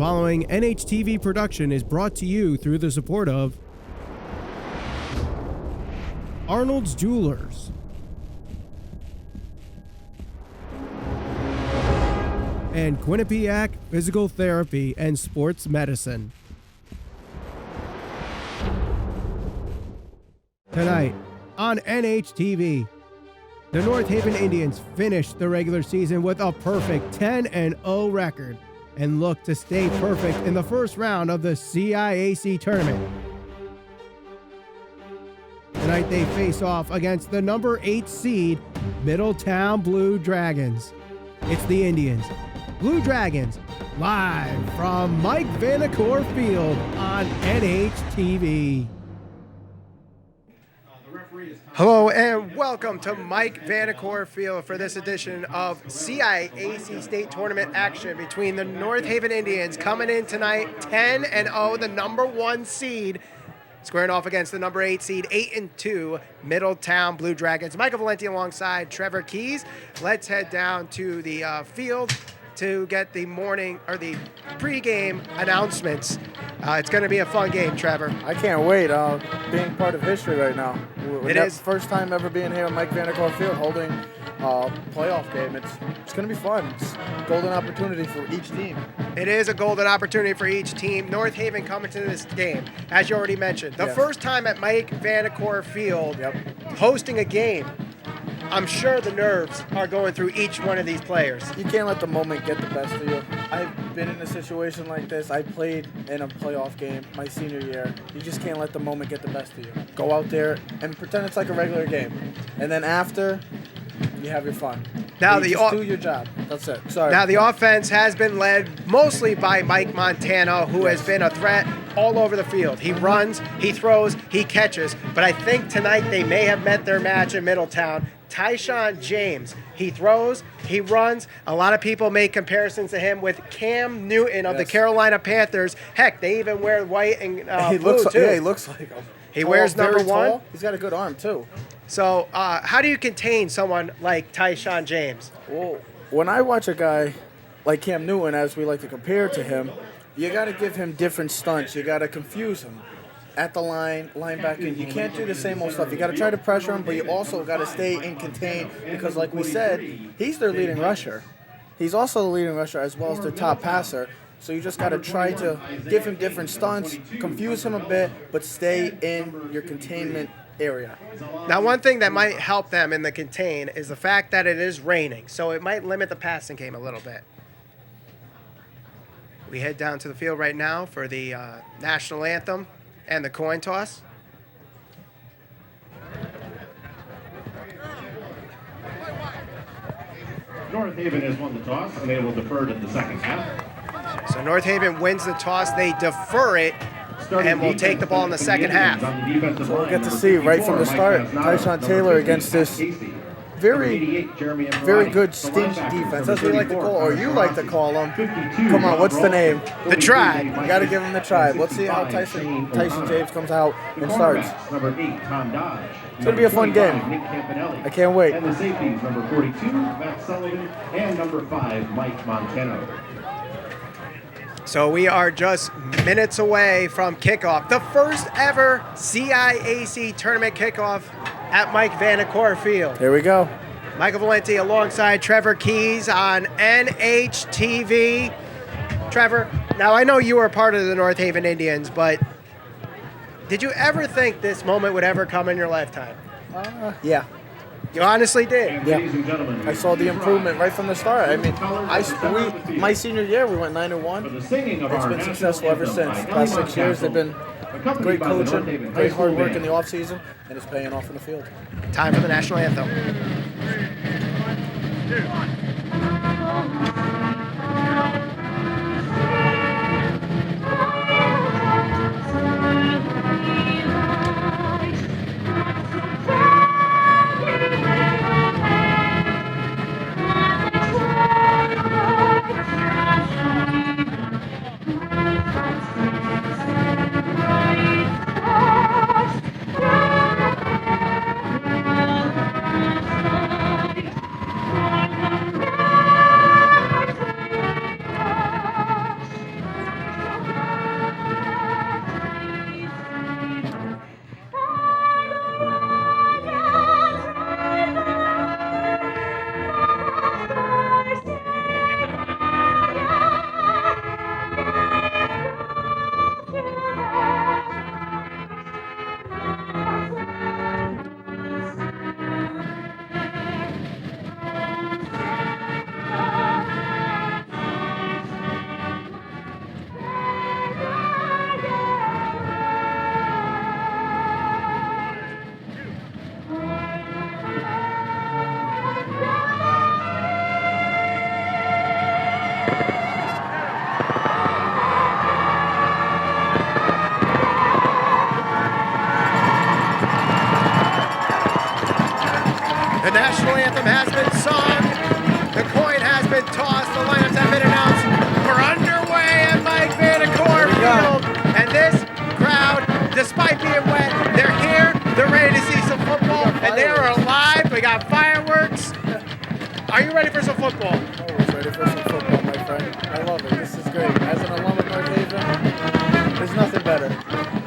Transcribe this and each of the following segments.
following NHTV production is brought to you through the support of Arnold's Jewelers and Quinnipiac Physical Therapy and Sports Medicine. Tonight on NHTV, the North Haven Indians finished the regular season with a perfect 10-0 record and look to stay perfect in the first round of the CIAC tournament. Tonight they face off against the number 8 seed Middletown Blue Dragons. It's the Indians, Blue Dragons, live from Mike Vanacore Field on NHTV. Hello and welcome to Mike Vanacore Field for this edition of CIAC State Tournament action between the North Haven Indians coming in tonight 10-0, the number 1 seed, squaring off against the number 8 seed, 8-2 Middletown Blue Dragons. Michael Valente alongside Trevor Keys. Let's head down to the field to get the morning or the pregame announcements. It's going to be a fun game, Trevor. I can't wait. Being part of history right now. It is first time ever being here at Mike Vanacore Field holding a playoff game. It's going to be fun. It's a golden opportunity for each team. It is a golden opportunity for each team. North Haven coming to this game, as you already mentioned. The first time at Mike Vanacore Field hosting a game. I'm sure the nerves are going through each one of these players. You can't let the moment get the best of you. I've been in a situation like this. I played in a playoff game my senior year. You just can't let the moment get the best of you. Go out there and pretend it's like a regular game. And then after, you have your fun. Now you just do your job. That's it. Sorry. Now the offense has been led mostly by Mike Montano, who has been a threat all over the field. He runs, he throws, he catches. But I think tonight they may have met their match in Middletown. Tyshawn James, he throws, he runs. A lot of people make comparisons to him with Cam Newton of the Carolina Panthers. Heck, they even wear white and blue too. Yeah, he looks like him. He wears number 1. He's got a good arm too. So how do you contain someone like Tyshawn James? Well, when I watch a guy like Cam Newton, as we like to compare to him, you got to give him different stunts. You got to confuse him. At the linebacker, you can't do the same old stuff. You got to try to pressure him, but you also got to stay in contain because, like we said, he's their leading rusher. He's also the leading rusher as well as their top passer. So you just got to try to give him different stunts, confuse him a bit, but stay in your containment area. Now, one thing that might help them in the contain is the fact that it is raining, so it might limit the passing game a little bit. We head down to the field right now for the national anthem and the coin toss. North Haven has won the toss, and they will defer to the second half. So North Haven wins the toss. They defer it, and will take the ball in the second half. So we'll get to see right from the start, Tyshawn Taylor against this very good stingy defense, as we like to call, or you like to call them. Come on, what's the name? The Tribe. You got to give them the Tribe. Let's see how Tyson James comes out and starts. It's going to be a fun game. I can't wait. And the safeties, number 42, Matt Sullivan, and number 5, Mike Montano. So we are just minutes away from kickoff. The first ever CIAC tournament kickoff at Mike Vanacore Field. Here we go. Michael Valente alongside Trevor Keys on NHTV. Trevor, now I know you were part of the North Haven Indians, but did you ever think this moment would ever come in your lifetime? Yeah. You honestly did? Yeah. I saw the improvement right from the start. I mean, my senior year, we went 9-1. It's been successful ever since. The past 6 years, they've been great coaching, great hard work in the offseason, and it's paying off in the field. Time for the national anthem. The national anthem has been sung. The coin has been tossed. The lineups have been announced. We're underway at Mike Vanacore Field. And this crowd, despite being wet, they're here. They're ready to see some football. And they are alive. We got fireworks. Are you ready for some football? Always ready for some football, my friend. I love it. This is great. As an alum of North Haven, there's nothing better.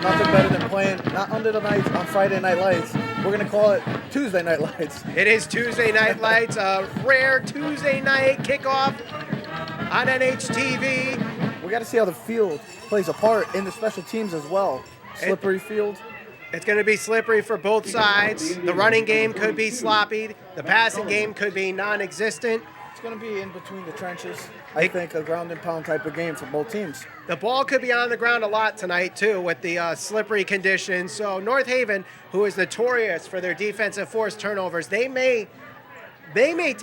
Nothing better than playing, not under the lights, on Friday Night Lights. We're going to call it Tuesday Night Lights. It is Tuesday Night Lights, a rare Tuesday night kickoff on NHTV. We got to see how the field plays a part in the special teams as well. Slippery field. It's going to be slippery for both sides. The running game could be sloppy. The passing game could be non-existent. It's going to be in between the trenches. I think a ground and pound type of game for both teams. The ball could be on the ground a lot tonight, too, with the slippery conditions. So North Haven, who is notorious for their defensive forced turnovers, they may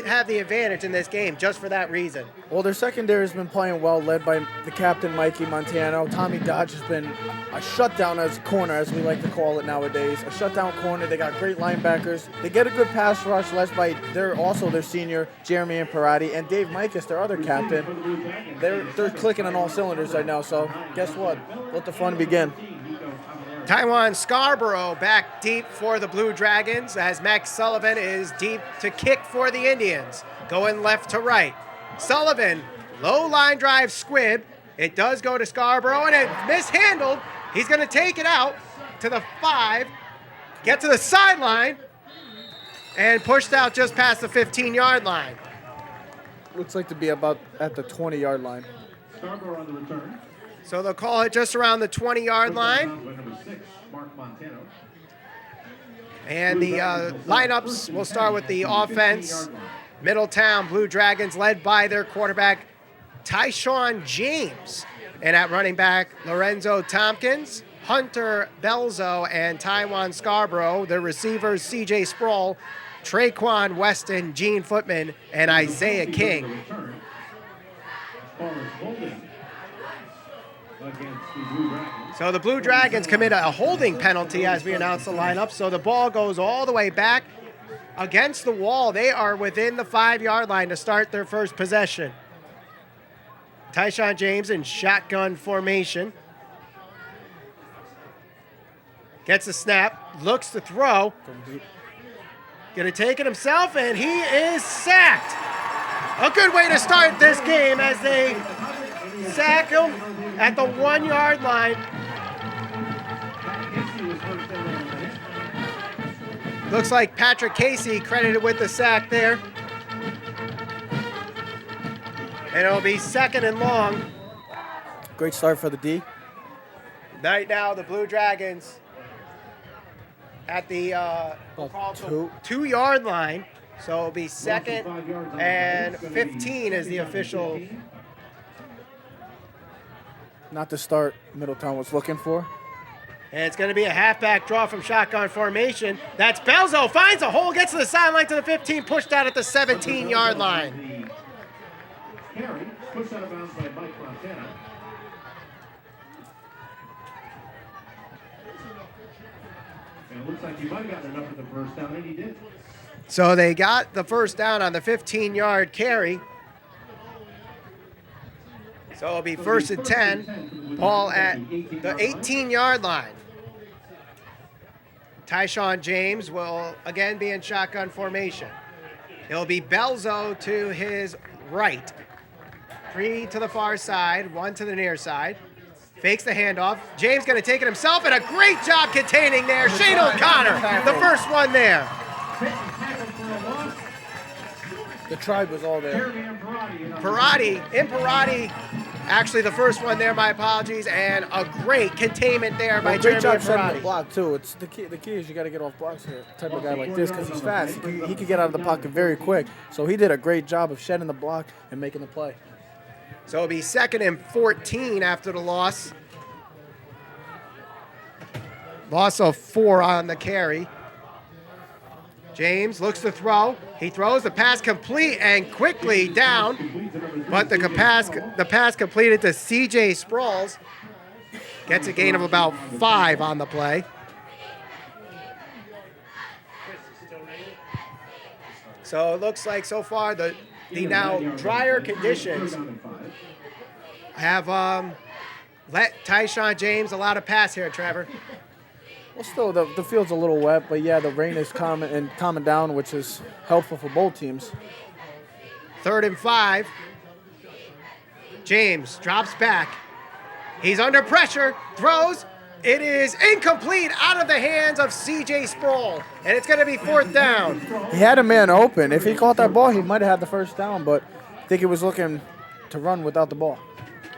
have the advantage in this game just for that reason. Well, their secondary has been playing well, led by the captain, Mikey Montano. Tommy Dodge has been a shutdown as corner, as we like to call it nowadays. A shutdown corner. They got great linebackers. They get a good pass rush, led by their senior, Jeremy Imperati, and Dave Mikas, their other captain. They're clicking on all cylinders right now, so guess what? Let the fun begin. Taiwan Scarborough back deep for the Blue Dragons as Max Sullivan is deep to kick for the Indians. Going left to right. Sullivan, low line drive squib. It does go to Scarborough and it's mishandled. He's going to take it out to the 5, get to the sideline, and pushed out just past the 15-yard line. Looks like to be about at the 20-yard line. Scarborough on the return. So they'll call it just around the 20-yard line. And the lineups, we'll start with the offense. Middletown Blue Dragons led by their quarterback, Tyshawn James. And at running back, Lorenzo Tompkins, Hunter Belzo, and Taiwan Scarborough. Their receivers, CJ Sproul, Traquan Weston, Gene Footman, and Isaiah King. So the Blue Dragons commit a holding penalty as we announce the lineup. So the ball goes all the way back against the wall. They are within the 5-yard line to start their first possession. Tyshawn James in shotgun formation. Gets the snap, looks to throw. Gonna take it himself, and he is sacked. A good way to start this game as they sack him at the 1-yard line. Looks like Patrick Casey credited with the sack there. And it'll be 2nd and long. Great start for the D. Right now, the Blue Dragons at the 2-yard line. So it'll be 2nd and 15 is the official. Not the start Middletown was looking for. And it's going to be a halfback draw from shotgun formation. That's Belzo, finds a hole, gets to the sideline to the 15, pushed out at the 17-yard line. Carry, pushed out of bounds by Mike Montana. And it looks like he might have gotten enough for the first down, and he did. So they got the first down on the 15-yard carry. So it'll be 1st and 10. Ball at the 18-yard line. Tyshawn James will again be in shotgun formation. It'll be Belzo to his right. 3 to the far side, 1 to the near side. Fakes the handoff. James going to take it himself, and a great job containing there. Shane O'Connor, the first one there. The tribe was all there. Imperati, actually the first one there, my apologies, and a great containment there by Jeremy Great job setting the Imperati. block, too. It's the key is you got to get off blocks here. Type of guy like this, because he's fast. He can get out of the pocket very quick. So he did a great job of shedding the block and making the play. So it'll be 2nd and 14 after the loss. Loss of 4 on the carry. James looks to throw. He throws the pass complete and quickly down, but the pass completed to C.J. Sprawls. Gets a gain of about 5 on the play. So it looks like so far the now drier conditions have let Tyshawn James allow to pass here, Trevor. Well, still, the field's a little wet, but yeah, the rain is calming down, which is helpful for both teams. 3rd and 5. James drops back. He's under pressure, throws. It is incomplete, out of the hands of C.J. Sproul, and it's going to be 4th down. He had a man open. If he caught that ball, he might have had the first down, but I think he was looking to run without the ball,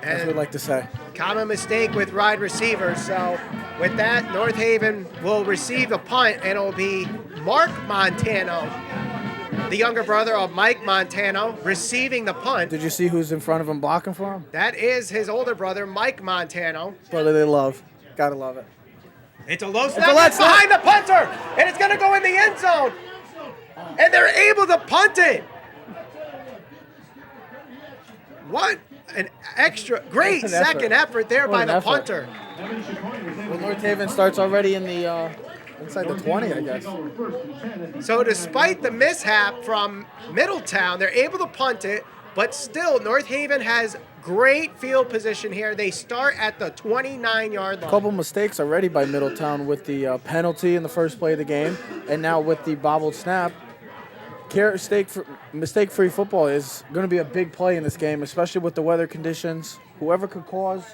as we like to say. Common mistake with wide receivers. So with that, North Haven will receive the punt, and it'll be Mark Montano, the younger brother of Mike Montano, receiving the punt. Did you see who's in front of him blocking for him? That is his older brother, Mike Montano. Brother they love. Gotta love it. It's a low snap behind the punter, and it's going to go in the end zone. And they're able to punt it. What an extra great second effort there by the punter. Well, North Haven starts already in the inside the 20, I guess. So despite the mishap from Middletown, they're able to punt it, but still North Haven has great field position here. They start at the 29-yard line. A couple mistakes already by Middletown with the penalty in the first play of the game, and now with the bobbled snap. Mistake-free football is going to be a big play in this game, especially with the weather conditions. Whoever could cause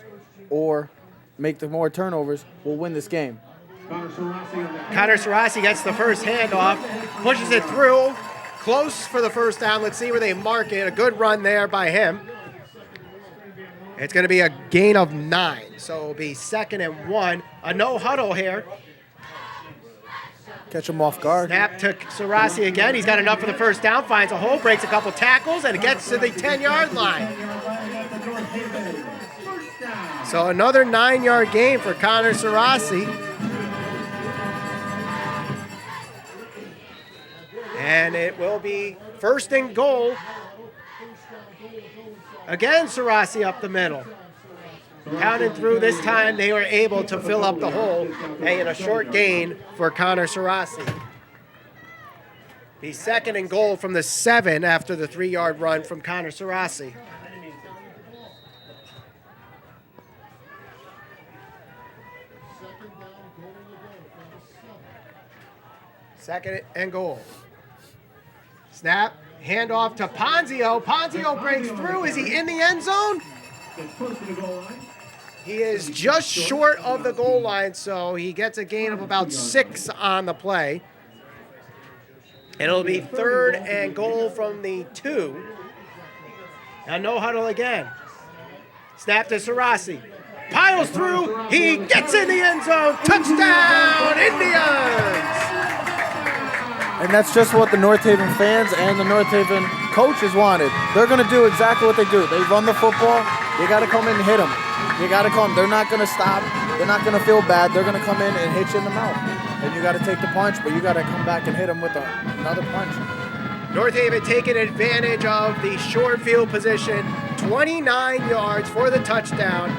or make the more turnovers will win this game. Connor Sarasi gets the first handoff, pushes it through, close for the first down. Let's see where they mark it. A good run there by him. It's going to be a gain of 9, so it'll be 2nd and 1. A no huddle here. Catch him off guard. Snap to Sarasi again. He's got enough for the first down, finds a hole, breaks a couple tackles, and it gets to the 10-yard line. So another 9-yard gain for Connor Sarasi. And it will be 1st and goal. Again, Sarasi up the middle. Pounding through this time, they were able to fill up the hole, and a short gain for Connor Sarasi. Be 2nd and goal from the 7 after the 3-yard run from Connor Sarasi. Second and goal. Snap, handoff to Ponzio. Ponzio breaks through. Is he in the end zone? He is just short of the goal line, so he gets a gain of about 6 on the play. It'll be 3rd and goal from the 2. Now no huddle again. Snap to Sarasi. Piles through. He gets in the end zone. Touchdown, Indians! And that's just what the North Haven fans and the North Haven coaches wanted. They're going to do exactly what they do. They run the football. You got to come in and hit them. You got to come. They're not going to stop. They're not going to feel bad. They're going to come in and hit you in the mouth. And you got to take the punch, but you got to come back and hit them with another punch. North Haven taking advantage of the short field position. 29 yards for the touchdown.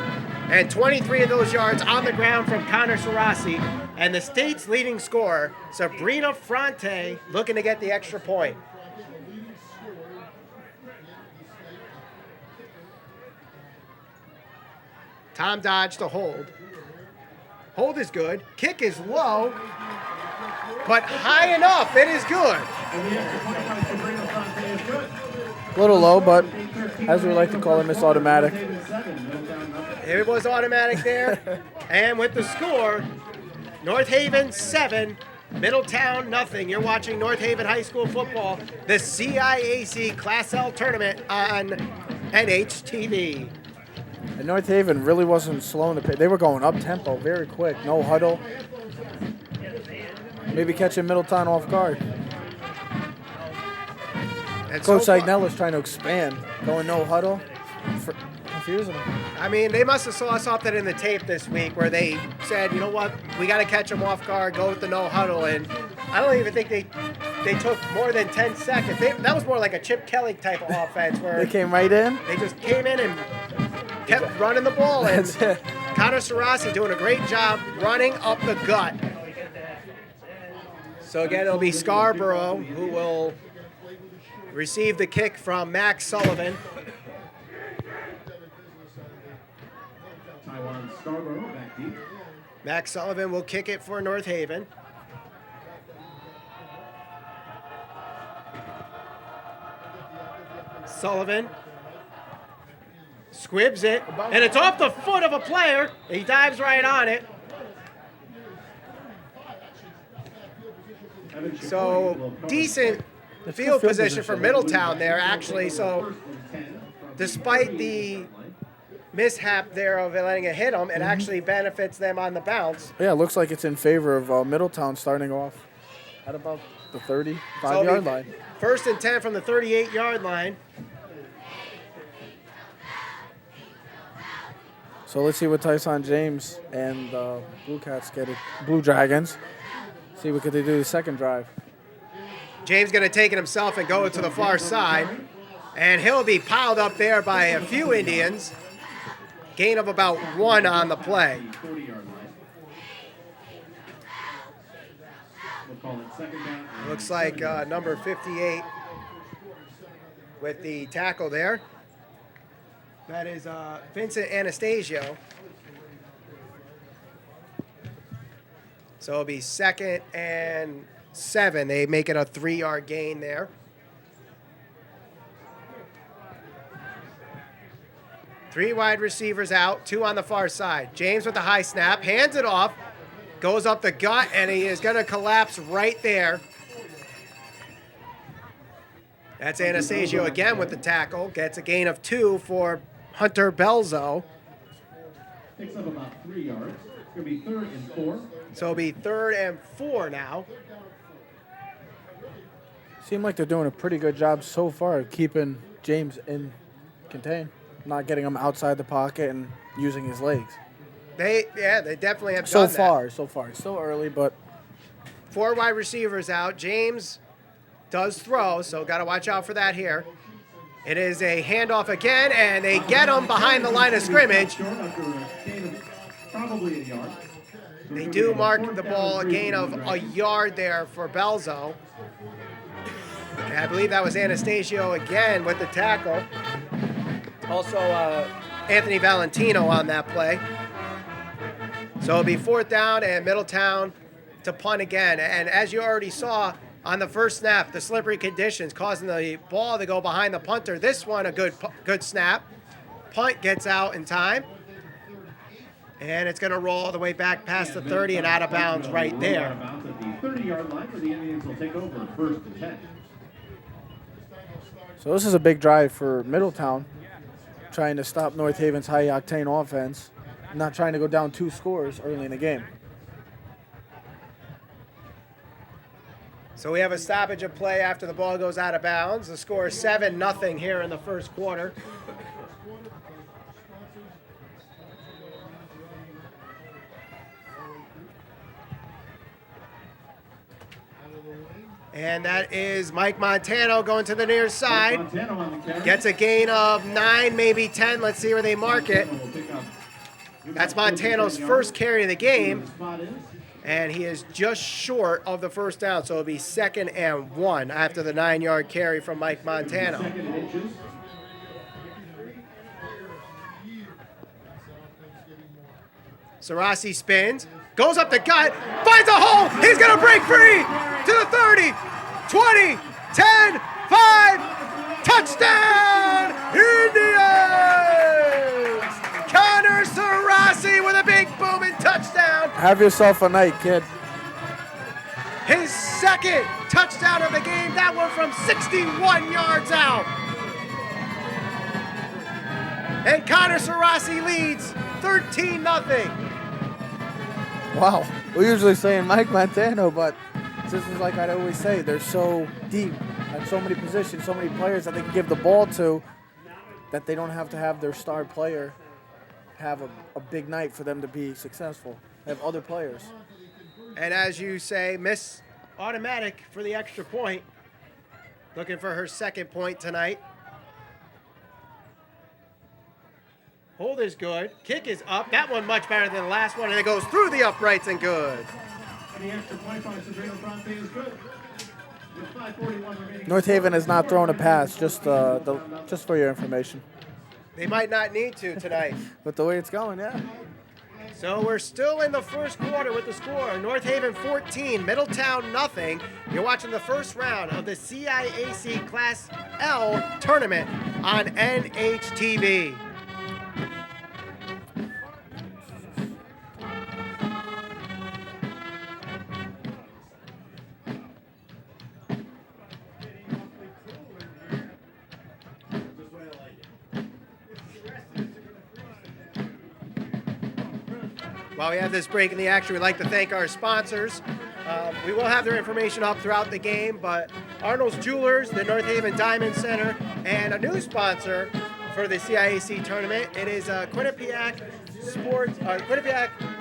And 23 of those yards on the ground from Connor Sarasi. And the state's leading scorer, Sabrina Fronte, looking to get the extra point. Tom Dodge to hold. Hold is good. Kick is low, but high enough. It is good. A little low, but as we like to call it, it's automatic. It was automatic there. And with the score, North Haven 7, Middletown nothing. You're watching North Haven High School football, the CIAC Class L tournament on NHTV. And North Haven really wasn't slow in the pace. They were going up tempo very quick. No huddle. Maybe catching Middletown off guard. And Coach so Sagnella's trying to expand. Going no huddle. Confusing them. I mean, they must have saw something in the tape this week where they said, you know what, we got to catch them off guard, go with the no huddle. And I don't even think they they took more than 10 seconds. That was more like a Chip Kelly type of offense where They came right in. they just came in and kept running the ball. And That's it. Connor Sarasi doing a great job running up the gut. So again, it'll be Scarborough who will receive the kick from Max Sullivan. Taiwan Scarborough back deep. Max Sullivan will kick it for North Haven. Sullivan squibs it, and it's off the foot of a player. He dives right on it. So decent field position for Middletown there, actually. So despite the mishap there of letting it hit them, it actually benefits them on the bounce. Yeah, it looks like it's in favor of Middletown starting off at about the 35-yard line. First and 10 from the 38-yard line. So let's see what Tyson James and Blue Cats get it. Blue Dragons. See what could they do the second drive. James going to take it himself and go to the far side. And he'll be piled up there by a few Indians. Gain of about 1 on the play. 40-yard line. We'll call it second down. Looks like number 58 with the tackle there. That is Vincent Anastasio. So it'll be 2nd and 7. They make it a 3-yard gain there. 3 wide receivers out, 2 on the far side. James with the high snap, hands it off, goes up the gut, and he is going to collapse right there. That's Anastasio again with the tackle. Gets a gain of 2 for Hunter Belzo. Picks up about 3 yards. It's going to be 3rd and 4. So it'll be 3rd and 4 now. Seem like they're doing a pretty good job so far of keeping James in contain, not getting him outside the pocket and using his legs. They definitely have done that. So far. It's still early, but 4 wide receivers out. James does throw, so got to watch out for that here. It is a handoff again, and they get him behind the line of scrimmage. Probably a yard. They do mark the ball a gain of a yard there for Belzo. And I believe that was Anastasio again with the tackle. Also, Anthony Valentino on that play. So it'll be 4th down and Middletown to punt again. And as you already saw on the first snap, the slippery conditions causing the ball to go behind the punter. This one, a good snap. Punt gets out in time. And it's going to roll all the way back past the 30 and out of bounds right there. At the 30-yard line where the Indians will take over 1st and 10. so this is a big drive for Middletown, trying to stop North Haven's high-octane offense, not trying to go down 2 scores early in the game. So we have a stoppage of play after the ball goes out of bounds. The score is 7-0 here in the first quarter. And that is Mike Montano going to the near side. Gets a gain of 9, maybe 10. Let's see where they mark it. That's Montano's first carry of the game. And he is just short of the first down. So it'll be 2nd and 1 after the 9-yard carry from Mike Montano. Sarasi spins, goes up the gut, finds a hole. He's going to break free to the 30, 20, 10, 5. Touchdown, Indians! Connor Sarasi with a big booming touchdown. Have yourself a night, kid. His 2nd touchdown of the game, that one from 61 yards out. And Connor Sarasi leads 13-0. Wow. We're usually saying Mike Montano, but this is like I always say, they're so deep at so many positions, so many players that they can give the ball to, that they don't have to have their star player have a big night for them to be successful. They have other players. And as you say, automatic for the extra point. Looking for her second point tonight. Hold is good. Kick is up. That one much better than the last one, and it goes through the uprights and good. The extra point by Sabrina Bronte is good. With 5:41 remaining. North Haven has not thrown a pass, just for your information. They might not need to tonight. But the way it's going, yeah. So we're still in the first quarter with the score. North Haven 14, Middletown nothing. You're watching the first round of the CIAC Class L tournament on NHTV. While we have this break in the action, we'd like to thank our sponsors. We will have their information up throughout the game, but Arnold's Jewelers, the North Haven Diamond Center, and a new sponsor for the CIAC tournament. It is Quinnipiac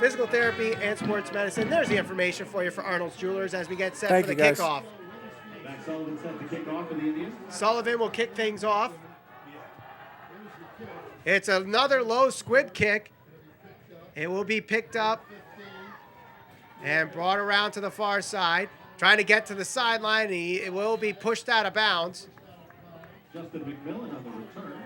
Physical Therapy and Sports Medicine. There's the information for you for Arnold's Jewelers as we get set for the kickoff. Max Sullivan set the kickoff for the Indians. Sullivan will kick things off. It's another low squib kick. It will be picked up and brought around to the far side. Trying to get to the sideline. It will be pushed out of bounds. Justin McMillan on the return.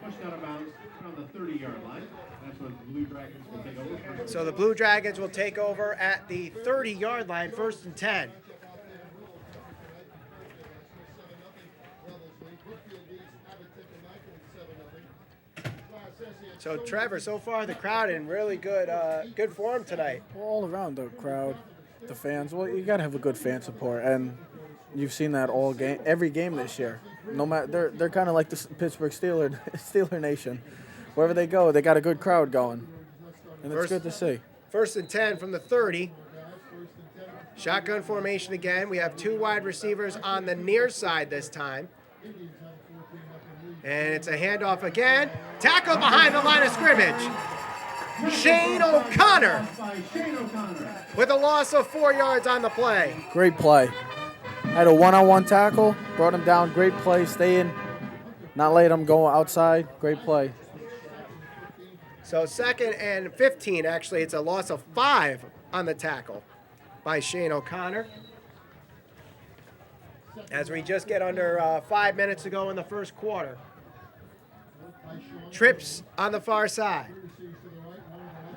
Pushed out of bounds around the 30-yard line. That's when the Blue Dragons will take over. So the Blue Dragons will take over at the 30-yard line, 1st and 10. So Trevor, so far the crowd in really good form tonight. All around the crowd, the fans. Well, you gotta have a good fan support, and you've seen that all game, every game this year. No matter, they're kind of like the Pittsburgh Steeler Nation. Wherever they go, they got a good crowd going, and it's good to see. 1st and 10 from the 30. Shotgun formation again. We have 2 wide receivers on the near side this time. And it's a handoff again. Tackle behind the line of scrimmage. Shane O'Connor with a loss of 4 yards on the play. Great play. Had a one-on-one tackle, brought him down. Great play, stay in, not let him go outside. Great play. So 2nd and 15, actually, it's a loss of 5 on the tackle by Shane O'Connor. As we just get under 5 minutes to go in the first quarter. Trips on the far side.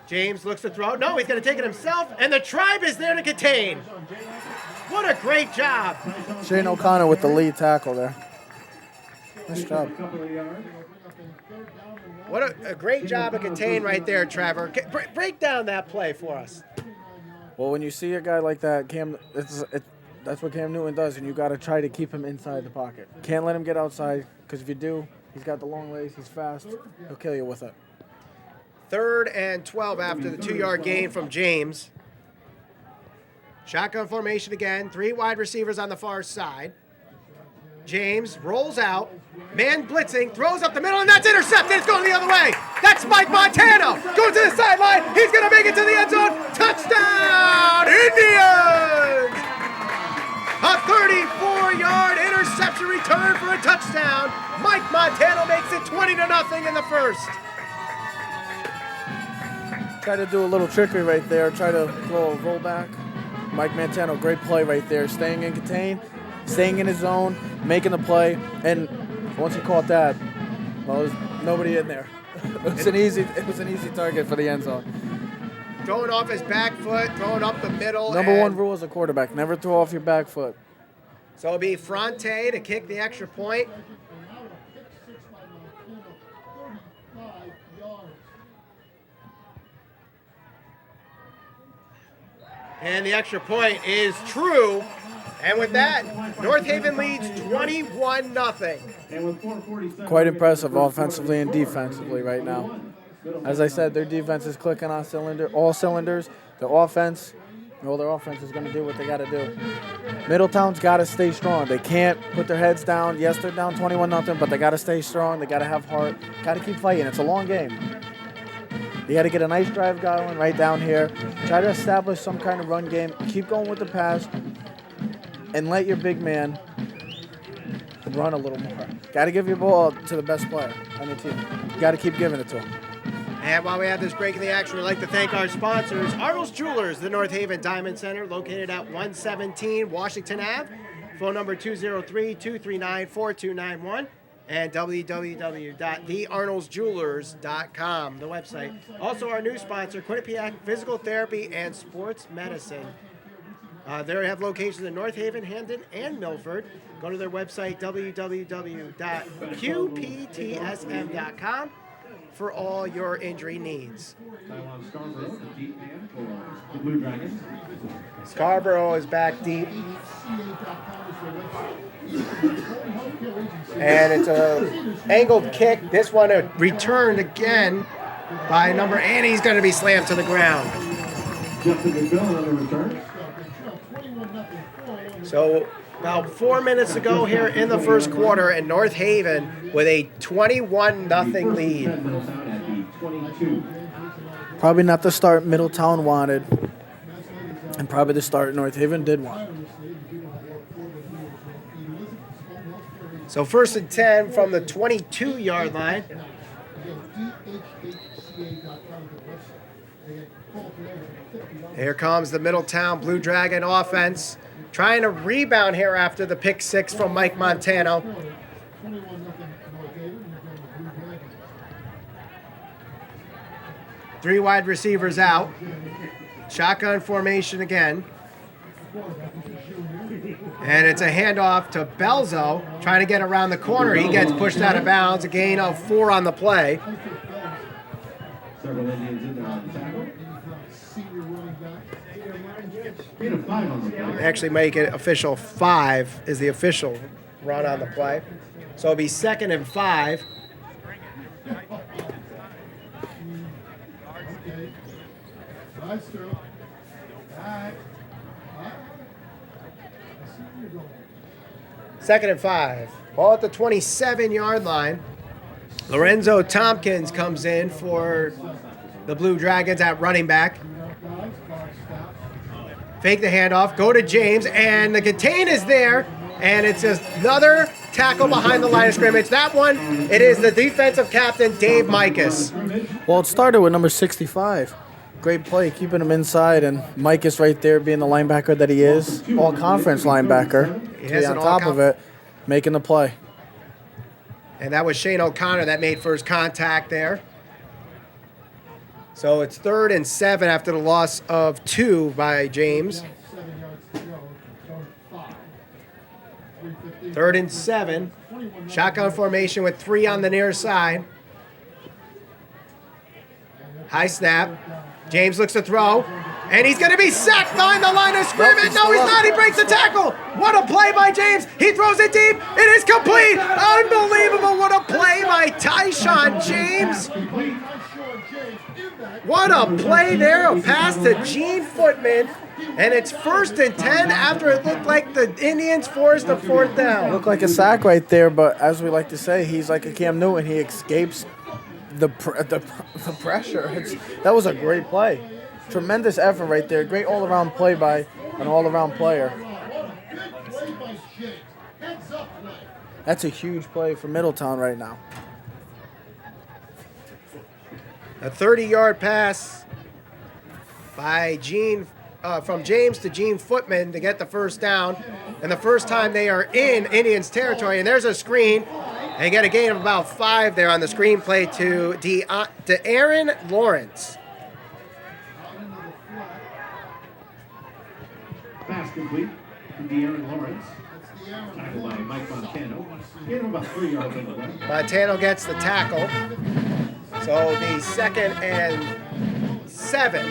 James looks to throw. No, he's going to take it himself, and the tribe is there to contain. What a great job. Shane O'Connor with the lead tackle there. Nice job. What a great job of contain right there, Trevor. Break down that play for us. Well, when you see a guy like that, that's what Cam Newton does, and you got to try to keep him inside the pocket. Can't let him get outside, because if you do, he's got the long legs, he's fast, he'll kill you with it. 3rd and 12 after the 2-yard gain from James. Shotgun formation again, 3 wide receivers on the far side. James rolls out, man blitzing, throws up the middle, and that's intercepted. It's going the other way. That's Mike Montano. Goes to the sideline. He's going to make it to the end zone. Touchdown, Indians! A 34-yard interception return for a touchdown. Mike Montano makes it 20-0 in the first. Try to do a little trickery right there. Try to throw a rollback. Mike Montano, great play right there. Staying in contain, staying in his zone, making the play. And once he caught that, well, there's nobody in there. It was an easy target for the end zone. Throwing off his back foot, throwing up the middle. Number 1 rule as a quarterback, never throw off your back foot. So it'll be Fronte to kick the extra point. And the extra point is true. And with that, North Haven leads 21-0. Quite impressive offensively and defensively right now. As I said, their defense is clicking on all cylinders. Their offense is going to do what they got to do. Middletown's got to stay strong. They can't put their heads down. Yes, they're down 21-0, but they got to stay strong. They got to have heart. Got to keep fighting. It's a long game. You got to get a nice drive going right down here. Try to establish some kind of run game. Keep going with the pass. and let your big man run a little more. Got to give your ball to the best player on the team. You got to keep giving it to him. And while we have this break in the action, we'd like to thank our sponsors, Arnold's Jewelers, the North Haven Diamond Center, located at 117 Washington Ave. Phone number 203-239-4291. And www.thearnoldsjewelers.com, the website. Also, our new sponsor, Quinnipiac Physical Therapy and Sports Medicine. They have locations in North Haven, Hamden, and Milford. Go to their website, www.qptsm.com, for all your injury needs. Scarborough, the deep man for the Blue Dragons. Scarborough is back deep. And it's a angled kick. This one returned again by number, and he's going to be slammed to the ground. Justin McMillan on the return. So about 4 minutes to go here in the first quarter, and North Haven with a 21-0 lead. Middletown at the 22. Probably not the start Middletown wanted, and probably the start North Haven did want. So 1st and 10 from the 22-yard line. Here comes the Middletown Blue Dragon offense, trying to rebound here after the pick six from Mike Montano. Three wide receivers out. Shotgun formation again. And it's a handoff to Baldo, trying to get around the corner. He gets pushed out of bounds. A gain of 4 on the play. Several Indians in there on the tackle. Gain of 5 on the play. Actually make it official 5 is the official run on the play. So it'll be 2nd and 5. Second and 5. Ball at the 27-yard line. Lorenzo Tompkins comes in for the Blue Dragons at running back. Fake the handoff, go to James, and the contain is there, and it's just another tackle behind the line of scrimmage. That one, it is the defensive captain, Dave Mikas. Well, it started with number 65. Great play, keeping him inside, and Mikas right there being the linebacker that he is, all-conference linebacker. He To has be on an top of it, making the play. And that was Shane O'Connor that made first contact there. So it's 3rd and 7 after the loss of 2 by James. 3rd and 7. Shotgun formation with 3 on the near side. High snap. James looks to throw. And he's going to be sacked behind the line of scrimmage. No, he's not. He breaks the tackle. What a play by James. He throws it deep. It is complete. Unbelievable. What a play by Tyshawn James. What a play there. A pass to Gene Footman. And it's 1st and 10 after it looked like the Indians forced a 4th down. Looked like a sack right there, but as we like to say, he's like a Cam Newton. He escapes the pressure. That was a great play. Tremendous effort right there. Great all-around play by an all-around player. That's a huge play for Middletown right now. A 30-yard pass by Gene, from James to Gene Footman to get the first down. And the first time they are in Indians territory. And there's a screen. And get a gain of about 5 there on the screen play to Aaron Lawrence. Pass complete to De'Aaron Lawrence. Tackled by Mike Montano. Gain of about 3 yards on the left. Montano gets the tackle. So the 2nd and 7.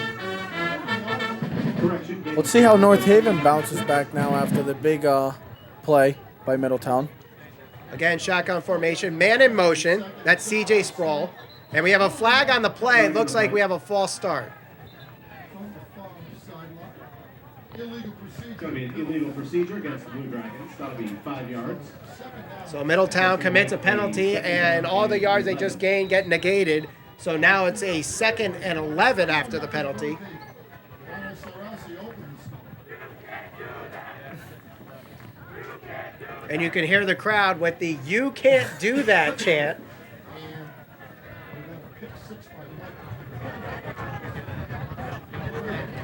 Correction. Let's see how North Haven bounces back now after the big play by Middletown. Again, shotgun formation, man in motion. That's C.J. Sproul. And we have a flag on the play. It looks like we have a false start. It's going to be an illegal procedure against the Blue Dragons. That'll be 5 yards. So Middletown commits a penalty, and all the yards they just gained get negated. So now it's a 2nd and 11 after the penalty. And you can hear the crowd with the "You can't do that" chant.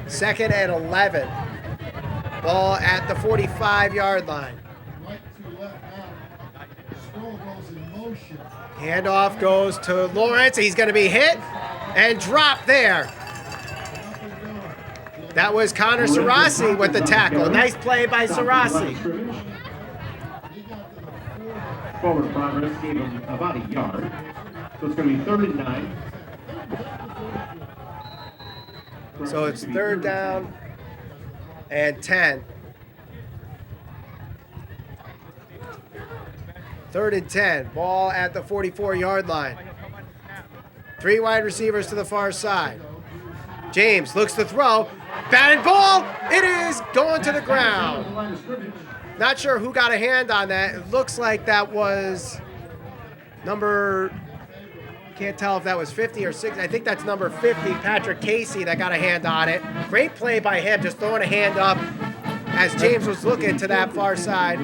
Second and 11. Ball at the 45-yard line. Handoff goes to Lawrence. He's going to be hit and dropped there. That was Connor Sarasi with the tackle. Nice play by Sarasi. Forward progress gave him about a yard. So it's going to be 3rd and 9. So it's 3rd down and 10. 3rd and 10. Ball at the 44-yard line. 3 wide receivers to the far side. James looks to throw. Batted ball. It is going to the ground. Not sure who got a hand on that. It looks like that was number, can't tell if that was 50 or 60. I think that's number 50, Patrick Casey, that got a hand on it. Great play by him, just throwing a hand up as James was looking to that far side.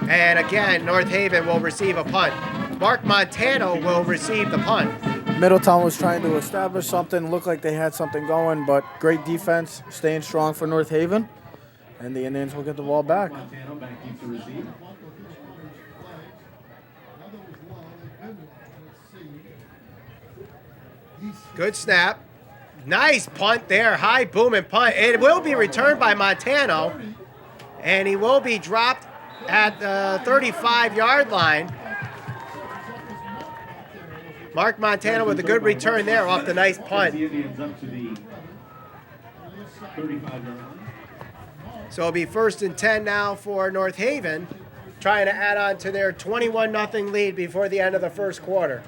And again, North Haven will receive a punt. Mark Montano will receive the punt. Middletown was trying to establish something, looked like they had something going, but great defense, staying strong for North Haven, and the Indians will get the ball back. Good snap. Nice punt there, high booming punt. It will be returned by Montano, and he will be dropped at the 35-yard line. Mark Montano with a good return there off the nice punt. So it'll be 1st and 10 now for North Haven, trying to add on to their 21-0 lead before the end of the first quarter.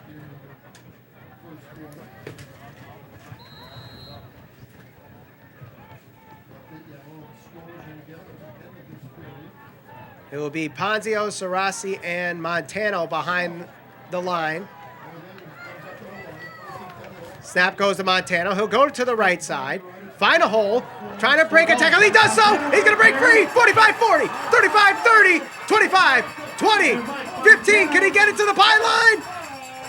It will be Ponzio, Sarasi, and Montano behind the line. Snap goes to Montano. He'll go to the right side. Find a hole. Trying to break a tackle. He does so. He's going to break free. 45-40, 35-30, 25-20, 15. Can he get it to the pylon?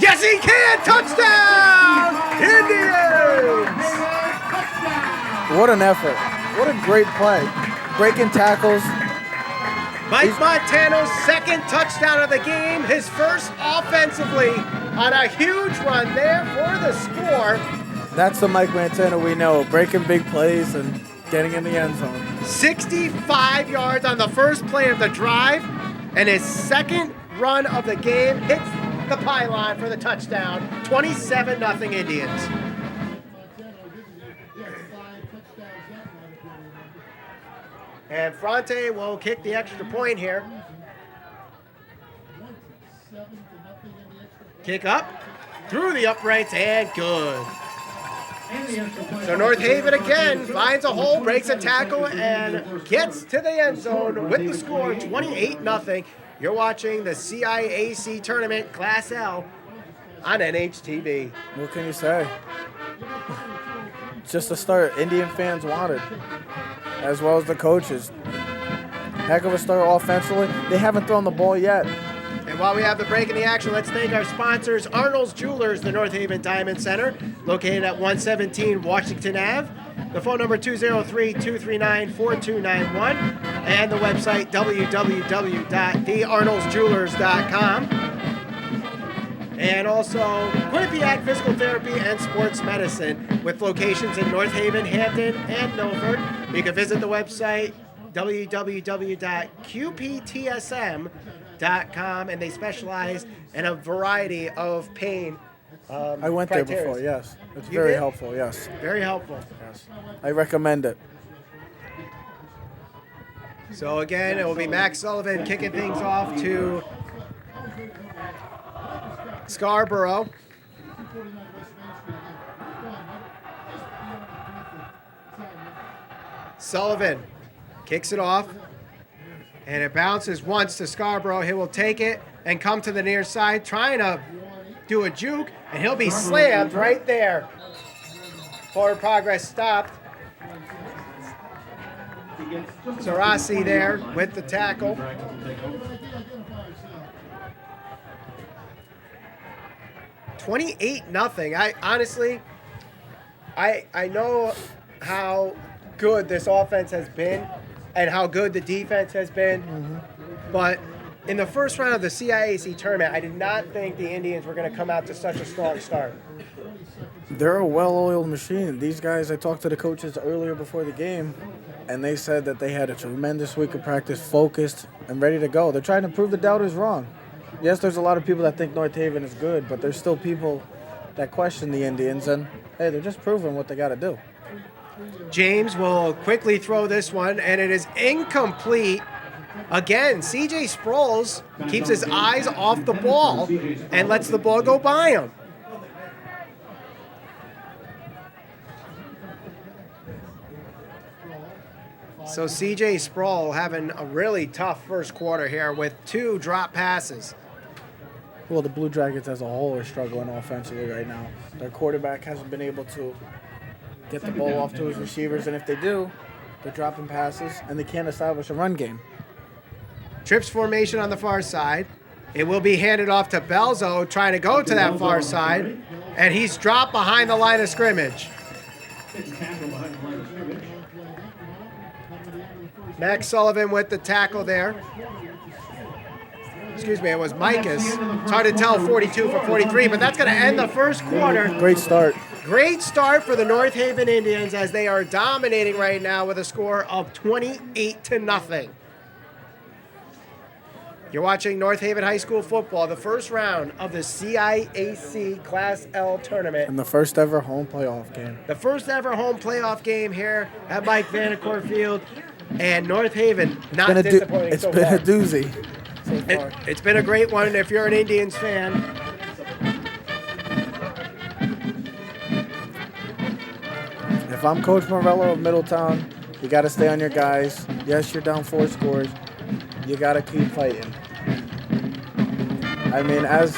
Yes, he can. Touchdown, Indians. What an effort. What a great play. Breaking tackles. Mike Montano's 2nd touchdown of the game, his first offensively on a huge run there for the score. That's the Mike Montano we know, breaking big plays and getting in the end zone. 65 yards on the first play of the drive, and his 2nd run of the game hits the pylon for the touchdown. 27-0 Indians. And Fronte will kick the extra point here. Kick up, through the uprights, and good. So North Haven again finds a hole, breaks a tackle, and gets to the end zone with the score, 28-0. You're watching the CIAC Tournament Class L on NHTV. What can you say? Just a start Indian fans wanted, as well as the coaches. Heck of a start offensively. They haven't thrown the ball yet. And while we have the break in the action, let's thank our sponsors, Arnold's Jewelers, the North Haven Diamond Center, located at 117 Washington Ave. The phone number 203-239-4291, and the website www.thearnoldsjewelers.com. And also Quinnipiac Physical Therapy and Sports Medicine with locations in North Haven, Hampton, and Milford. You can visit the website www.qptsm.com, and they specialize in a variety of pain I went there before, yes. It's very helpful, yes. Very helpful. Yes. I recommend it. So again, it will be Max Sullivan kicking things off to Scarborough. Sullivan kicks it off, and it bounces once to Scarborough. He will take it and come to the near side, trying to do a juke, and he'll be slammed right there. Forward progress stopped. Sarasi there with the tackle. 28-0. I honestly, I know how good this offense has been and how good the defense has been, but in the first round of the CIAC tournament, I did not think the Indians were going to come out to such a strong start. They're a well-oiled machine. These guys, I talked to the coaches earlier before the game, and they said that they had a tremendous week of practice, focused and ready to go. They're trying to prove the doubters wrong. Yes, there's a lot of people that think North Haven is good, but there's still people that question the Indians, and hey, they're just proving what they got to do. James will quickly throw this one, and it is incomplete. Again, CJ Sproles keeps his eyes off the ball and lets the ball go by him. So CJ Sproul having a really tough first quarter here with 2 drop passes. Well, the Blue Dragons as a whole are struggling offensively right now. Their quarterback hasn't been able to get the ball off to his receivers, and if they do, they're dropping passes, and they can't establish a run game. Trips formation on the far side. It will be handed off to Baldo, trying to go to that far side, and he's dropped behind the line of scrimmage. Max Sullivan with the tackle there. Excuse me, it was Micus. It's hard to tell 42 for 43, but that's going to end the first quarter. Great start. Great start for the North Haven Indians as they are dominating right now with a score of 28-0. You're watching North Haven High School football, the first round of the CIAC Class L tournament. And the first ever home playoff game. The first ever home playoff game here at Vanacore Field. And North Haven not disappointing so far. It's been a doozy so far. It's been a great one if you're an Indians fan. If I'm Coach Morello of Middletown, you got to stay on your guys. Yes, you're down 4 scores. You got to keep fighting. I mean, as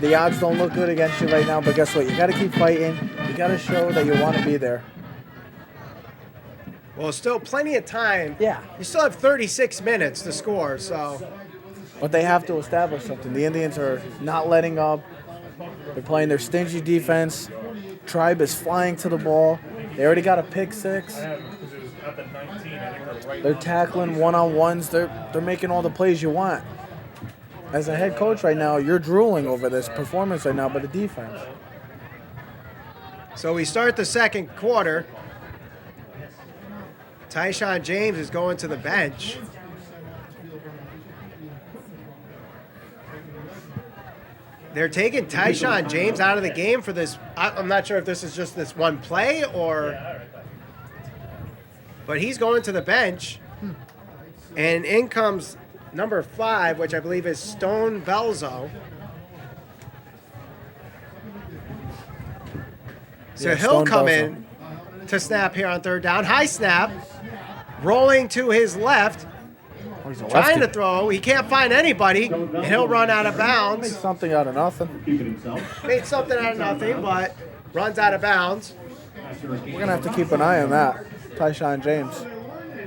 the odds don't look good against you right now, but guess what? You got to keep fighting. You got to show that you want to be there. Well, still plenty of time. Yeah. You still have 36 minutes to score, so. But they have to establish something. The Indians are not letting up. They're playing their stingy defense. Tribe is flying to the ball. They already got a pick 6. They're tackling one-on-ones. They're making all the plays you want. As a head coach right now, you're drooling over this performance right now by the defense. So we start the second quarter. Tyshawn James is going to the bench. They're taking Tyshawn James out of the game for this. I'm not sure if this is just this one play or... But he's going to the bench. And in comes number 5, which I believe is Stone Belzo. So Yeah, he'll Stone come Belzo. in to snap here on third down. High snap. Rolling to his left. Oh, he's a Trying lefty. to throw. He can't find anybody. And he'll run out of Made bounds. something out of nothing. Made something out of nothing, but runs out of bounds. We're going to have to keep an eye on that. Tyshawn James.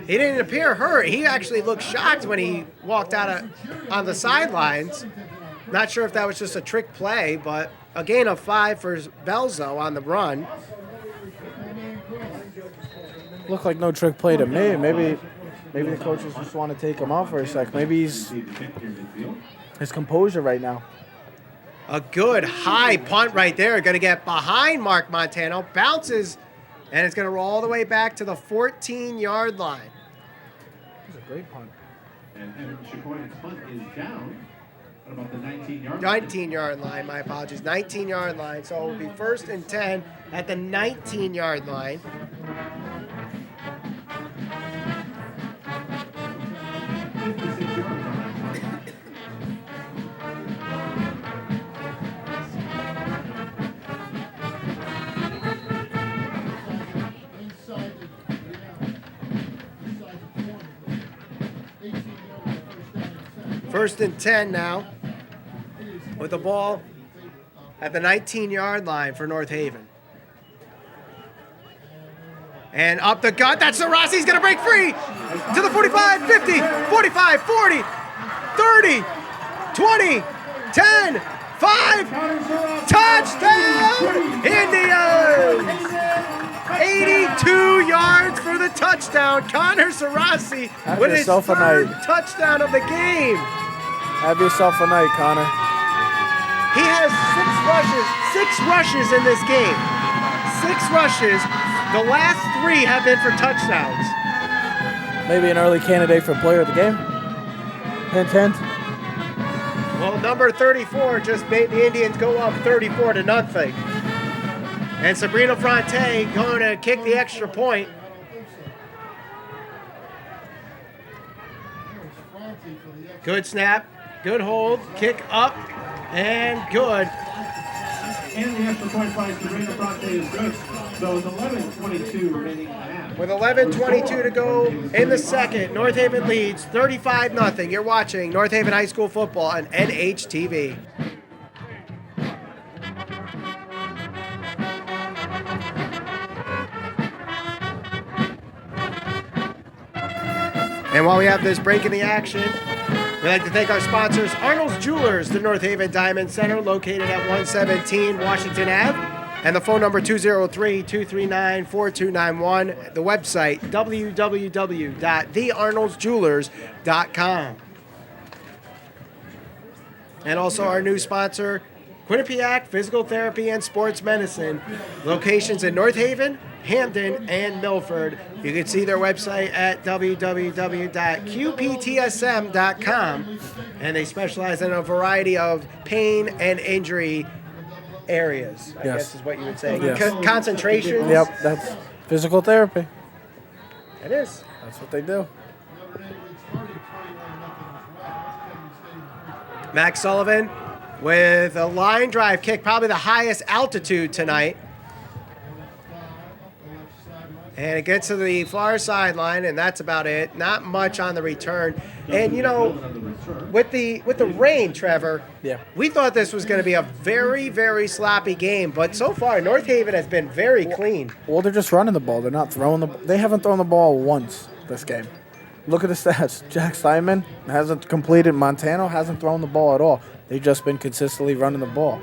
He didn't appear hurt. He actually looked shocked when he walked out on the sidelines. Not sure if that was just a trick play, but a gain of 5 for Belzo on the run. Looked like no trick play to me. Maybe the coaches just want to take him out for a sec. Maybe he's his composure right now. A good high punt right there. Going to get behind Mark Montano. Bounces, and it's going to roll all the way back to the 14-yard line. That's a great punt. And Evan Chicoine's punt is down at about the 19-yard 19-yard line, my apologies. 19-yard line. So it will be 1st and 10 at the 19-yard line. First and 10 now with the ball at the 19-yard line for North Haven. And up the gut, that's Sarasi. He's going to break free to the 45, 50, 45, 40, 30, 20, 10, 5. Touchdown, Indians! 82 yards for the touchdown. Connor Sarasi with his third touchdown of the game. Have yourself a night, Connor. He has 6 rushes in this game. 6 rushes. The last 3 have been for touchdowns. Maybe an early candidate for player of the game. Hint, hint. Well, number 34 just made the Indians go up 34-0. And Sabrina Fronte going to kick the extra point. Good snap, good hold, kick up, and good. And the extra point by Sabrina Fronte is good. So it's 11:22 remaining in the half. With 11:22 to go in the second, North Haven leads 35-0. You're watching North Haven High School football on NHTV. And while we have this break in the action, we'd like to thank our sponsors, Arnold's Jewelers, the North Haven Diamond Center, located at 117 Washington Ave, and the phone number 203-239-4291, the website www.thearnoldsjewelers.com. And also our new sponsor, Quinnipiac Physical Therapy and Sports Medicine, locations in North Haven, Hampden, and Milford. You can see their website at www.qptsm.com, and they specialize in a variety of pain and injury areas, I guess is what you would say. Yes. Concentrations. Yep, that's physical therapy. It is. That's what they do. Max Sullivan with a line drive kick, probably the highest altitude tonight. And it gets to the far sideline, and that's about it. Not much on the return. And, you know, with the rain, Trevor, we thought this was going to be a very, very sloppy game. But so far, North Haven has been very clean. Well, they're just running the ball. They're not throwing the ball. They haven't thrown the ball once this game. Look at the stats. Jack Simon hasn't completed. Montano hasn't thrown the ball at all. They've just been consistently running the ball.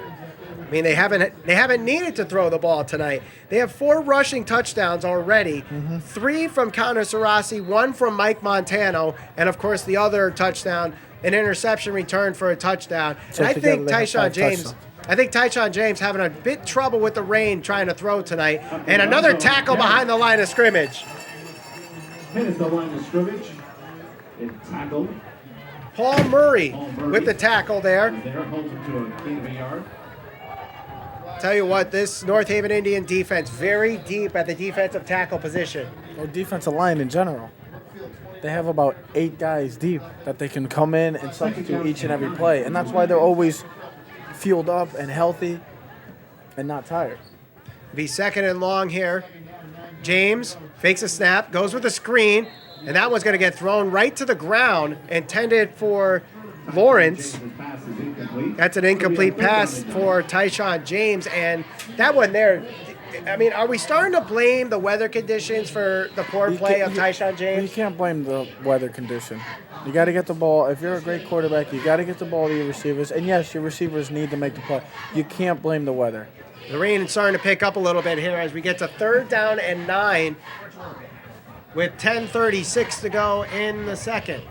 I mean, they haven't needed to throw the ball tonight. They have 4 rushing touchdowns already, 3 from Connor Sarasi, 1 from Mike Montano, and of course the other touchdown, an interception return for a touchdown. So and I think Tyshawn James having a bit trouble with the rain trying to throw tonight, and another tackle behind the line of scrimmage. Hit at the line of scrimmage. It tackled. Paul Murray with the tackle there. There holds him to a gain of a yard. Tell you what, this North Haven Indian defense, very deep at the defensive tackle position. Or defensive line in general. They have about 8 guys deep that they can come in and substitute each and every play. And that's why they're always fueled up and healthy and not tired. Be second and long here. James fakes a snap, goes with a screen, and that one's going to get thrown right to the ground, intended for Lawrence. That's an incomplete pass for Tyshawn James, and that one there, I mean, are we starting to blame the weather conditions for the poor play of Tyshawn James? You can't blame the weather condition. You got to get the ball. If you're a great quarterback, you got to get the ball to your receivers. And yes, your receivers need to make the play. You can't blame the weather. The rain is starting to pick up a little bit here as we get to 3rd down and 9 with 10:36 to go in the second.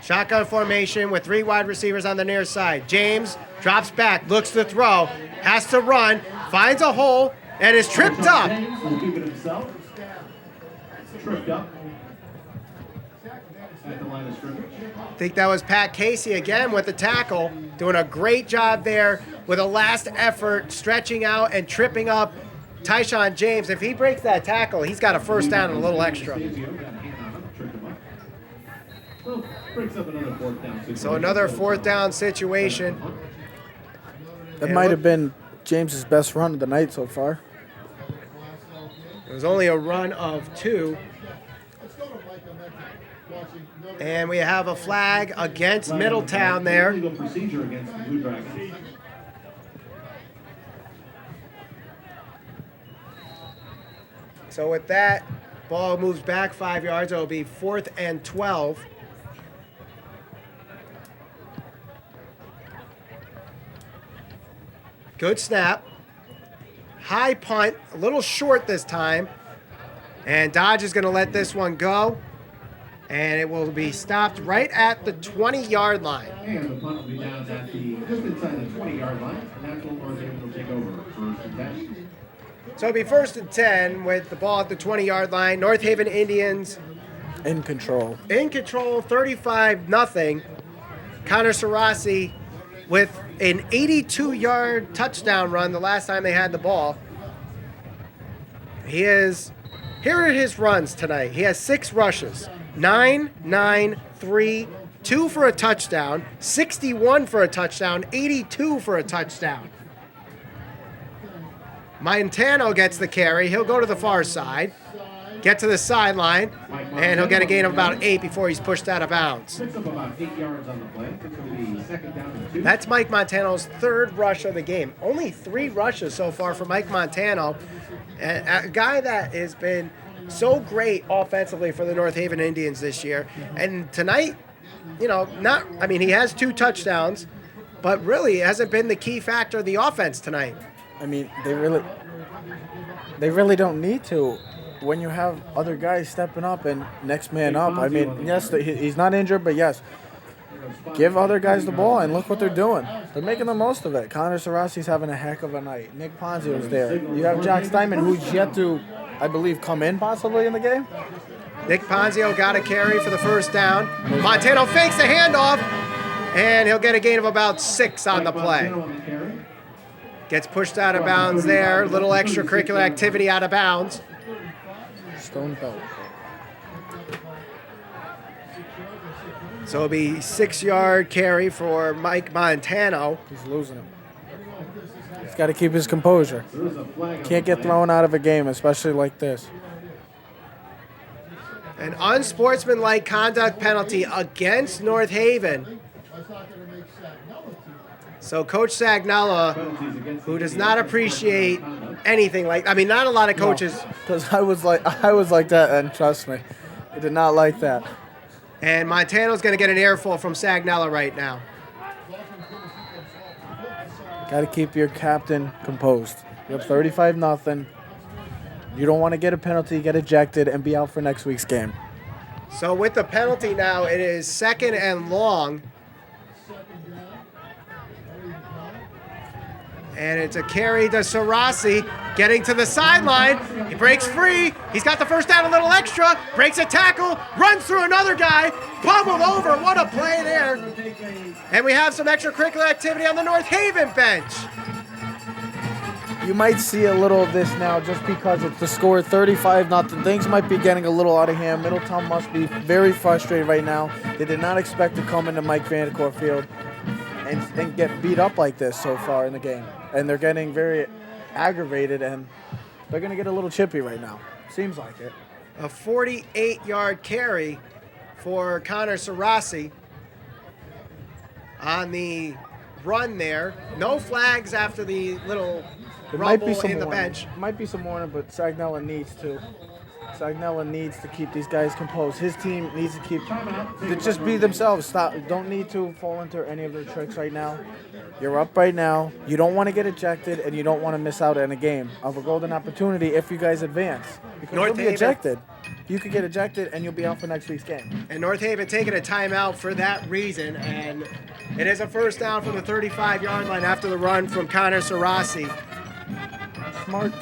Shotgun formation with 3 wide receivers on the near side. James drops back, looks to throw, has to run, finds a hole, and is tripped up. James will keep it himself. Tripped up at the line of scrimmage. I think that was Pat Casey again with the tackle, doing a great job there with a last effort, stretching out and tripping up Tyshawn James. If he breaks that tackle, he's got a first down and a little extra. So another 4th down situation. That might have been James's best run of the night so far. It was only a run of 2. And we have a flag against Middletown there. Procedure against the Blue Dragons. So with that, ball moves back 5 yards. It'll be 4th and 12. Good snap. High punt, a little short this time. And Dodge is going to let this one go. And it will be stopped right at the 20-yard line. And the punt will be down at just inside the 20-yard line. And that's what North Haven will take over. First and 10. So it'll be 1st and 10 with the ball at the 20-yard line. North Haven Indians In control. in control, 35-0. Connor Sarasi with an 82-yard touchdown run the last time they had the ball. Here are his runs tonight. He has 6 rushes. 9, 9, 3, 2 for a touchdown, 61 for a touchdown, 82 for a touchdown. Montano gets the carry. He'll go to the far side, get to the sideline, and he'll get a gain of about 8 before he's pushed out of bounds. Picks up about 8 yards on the play. It's going to be second down and 2. That's Mike Montano's 3rd rush of the game. Only 3 rushes so far for Mike Montano, a guy that has been so great offensively for the North Haven Indians this year. And tonight, he has 2 touchdowns, but really hasn't been the key factor of the offense tonight. I mean, they really don't need to. When you have other guys stepping up and next man up, I mean, yes, he's not injured, but yes, give other guys the ball and look what they're doing. They're making the most of it. Connor Sarasi's having a heck of a night. Nick Ponzio's there. You have Jack Steinman, who's yet to, I believe, come in possibly in the game. Nick Ponzio got a carry for the first down. Montano fakes the handoff, and he'll get a gain of about 6 on the play. Gets pushed out of bounds there. Little extracurricular activity out of bounds. Stone belt. So it'll be 6-yard carry for Mike Montano. He's losing him. He's got to keep his composure. Can't get thrown out of a game, especially like this. An unsportsmanlike conduct penalty against North Haven. So Coach Sagnella, who does not appreciate anything not a lot of coaches. Because I was like that, and trust me, I did not like that. And Montano's going to get an earful from Sagnella right now. Got to keep your captain composed. You're up 35-0. You don't want to get a penalty, get ejected, and be out for next week's game. So with the penalty now, it is 2nd and long. And it's a carry to Sarasi, getting to the sideline. He breaks free. He's got the first down, a little extra. Breaks a tackle, runs through another guy, bubbled over. What a play there. And we have some extracurricular activity on the North Haven bench. You might see a little of this now just because it's the score 35-0. Things might be getting a little out of hand. Middletown must be very frustrated right now. They did not expect to come into Mike Vanacore Field and get beat up like this so far in the game. And they're getting very aggravated, and they're going to get a little chippy right now. Seems like it. A 48-yard carry for Connor Sarasi on the run there. No flags after the little rumble in the bench. Might be some warning, but Sagnella needs to. Sagnella needs to keep these guys composed. His team needs to just be themselves. Don't need to fall into any of their tricks right now. You're up right now. You don't want to get ejected, and you don't want to miss out on a game of a golden opportunity if you guys advance. Because you'll be ejected. You could get ejected, and you'll be out for next week's game. And North Haven taking a timeout for that reason, and it is a first down from the 35-yard line after the run from Connor Sarasi.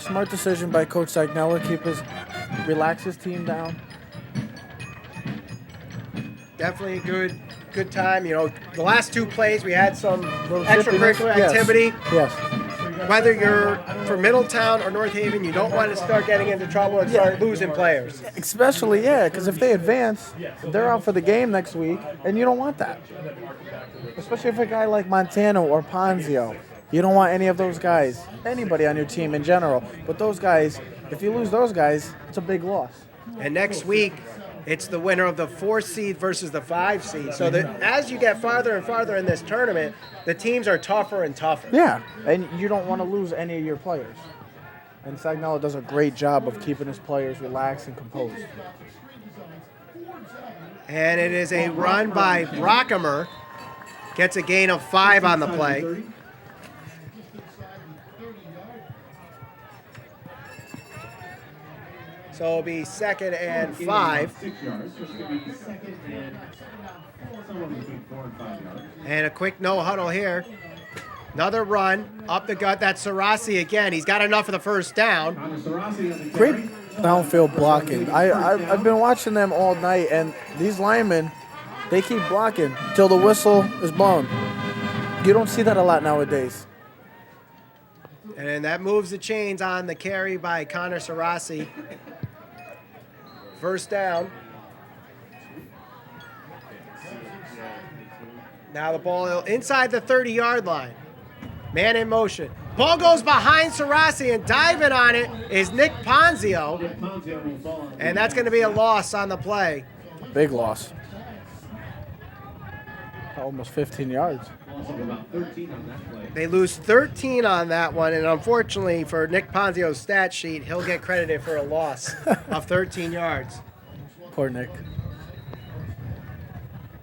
Smart decision by Coach Sagnella. Relax his team down. Definitely a good time. The last 2 plays we had some extracurricular activity. Yes. Whether you're for Middletown or North Haven, you don't want to start getting into trouble and start losing players. Especially, because if they advance, they're out for the game next week, and you don't want that. Especially if a guy like Montano or Ponzio. You don't want any of those guys, anybody on your team in general. But those guys, if you lose those guys, it's a big loss. And next week, it's the winner of the 4th seed versus the 5 seed. So that as you get farther and farther in this tournament, the teams are tougher and tougher. Yeah, and you don't want to lose any of your players. And Sagnella does a great job of keeping his players relaxed and composed. And it is a run by Brockamer. Gets a gain of 5 on the play. So it'll be 2nd and 5. 6 yards, so it's going to be 2nd and somewhere between 4 and 5 yards. And a quick no huddle here. Another run up the gut. That's Sarasi again. He's got enough for the first down. Great downfield blocking. I've been watching them all night, and these linemen, they keep blocking till the whistle is blown. You don't see that a lot nowadays. And that moves the chains on the carry by Connor Sarasi. First down. Now the ball inside the 30-yard line. Man in motion. Ball goes behind Sarasi, and diving on it is Nick Ponzio. And that's going to be a loss on the play. Big loss. Almost 15 yards. They lose 13 on that one, and unfortunately for Nick Ponzio's stat sheet, he'll get credited for a loss of 13 yards. Poor Nick.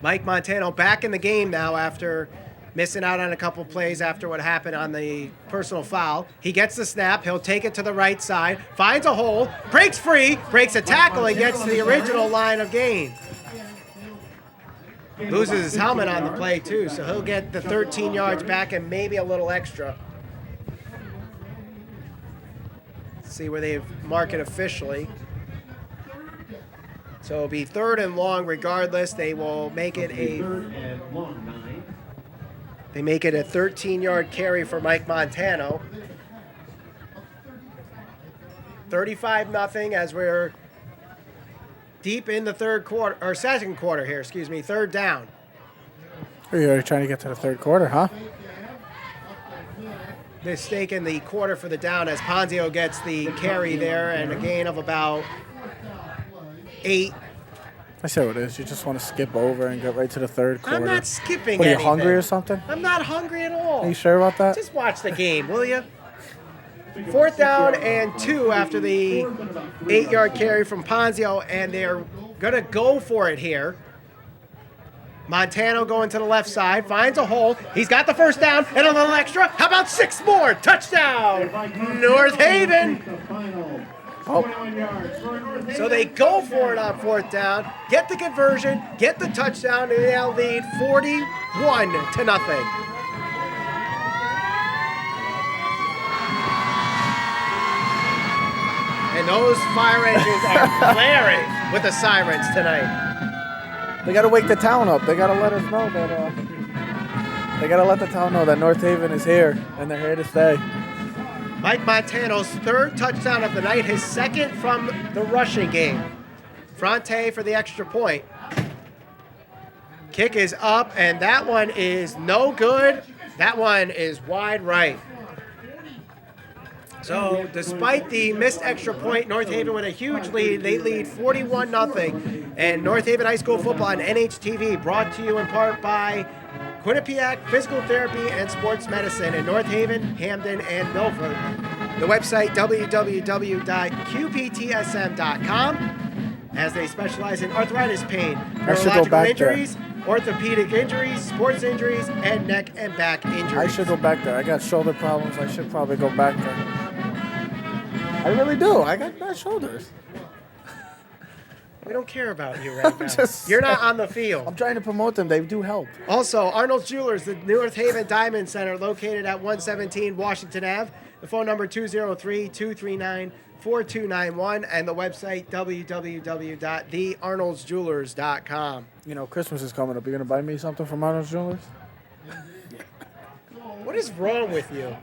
Mike Montano back in the game now after missing out on a couple plays after what happened on the personal foul. He gets the snap. He'll take it to the right side, finds a hole, breaks free, breaks a tackle, and gets to the original line of gain. Loses his helmet on the play, too, so he'll get the 13 yards back and maybe a little extra. Let's see where they mark it officially. So it'll be 3rd and long regardless. They will make it a 13-yard carry for Mike Montano. 35-0 as we're deep in the second quarter here, 3rd down. You're trying to get to the 3rd quarter, huh? Mistaken the quarter for the down as Ponzio gets the carry there and a gain of about 8. I see what it is. You just want to skip over and get right to the 3rd quarter. I'm not skipping What, are you anything. hungry or something? I'm not hungry at all. Are you sure about that? Just watch the game, will you? 4th down and 2 after the 8-yard carry from Ponzio, and they're going to go for it here. Montano going to the left side, finds a hole. He's got the first down and a little extra. How about 6 more? Touchdown, North Haven. Oh. So they go for it on 4th down, get the conversion, get the touchdown, and they'll lead 41-0. And those fire engines are blaring with the sirens tonight. They got to wake the town up. They got to let us know that. They got to let the town know that North Haven is here and they're here to stay. Mike Montano's 3rd touchdown of the night, his 2nd from the rushing game. Fronte for the extra point. Kick is up, and that one is no good. That one is wide right. So despite the missed extra point, North Haven with a huge lead. They lead 41-0. And North Haven High School football on NHTV, brought to you in part by Quinnipiac Physical Therapy and Sports Medicine in North Haven, Hamden, and Milford. The website, www.qptsm.com, as they specialize in arthritis pain, neurological injuries, orthopedic injuries, sports injuries, and neck and back injuries. I should go back there. I got shoulder problems. I should probably go back there. I really do. I got bad shoulders. We don't care about you right now. You're not on the field. I'm trying to promote them. They do help. Also, Arnold's Jewelers, the North Haven Diamond Center, located at 117 Washington Ave. The phone number 203-239-4291, and the website www.thearnoldsjewelers.com. You know, Christmas is coming up. You gonna buy me something from Arnold's Jewelers? What is wrong with you?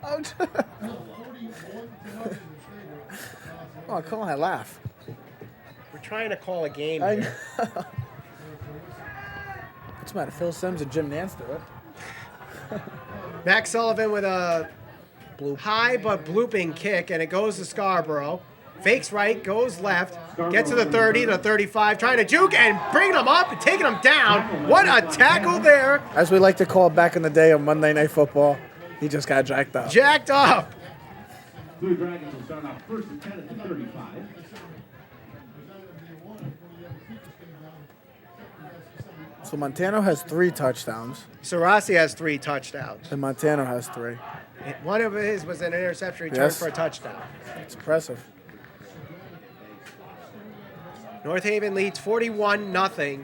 Oh, come on, I laugh. We're trying to call a game here. What's the matter? Phil Sims and Jim Nance do it. Max Sullivan with a high but blooping kick, and it goes to Scarborough. Fakes right, goes left, gets to the 30, the 35, trying to juke and bringing them up and taking them down. What a tackle there. As we like to call it back in the day of Monday Night Football, he just got jacked up. Jacked up. Blue Dragons will start off 1st and 10 at the 35. So Montano has 3 touchdowns. Sarasi has 3 touchdowns. And Montano has 3. One of his was an interception return Yes. for a touchdown. It's impressive. North Haven leads 41-0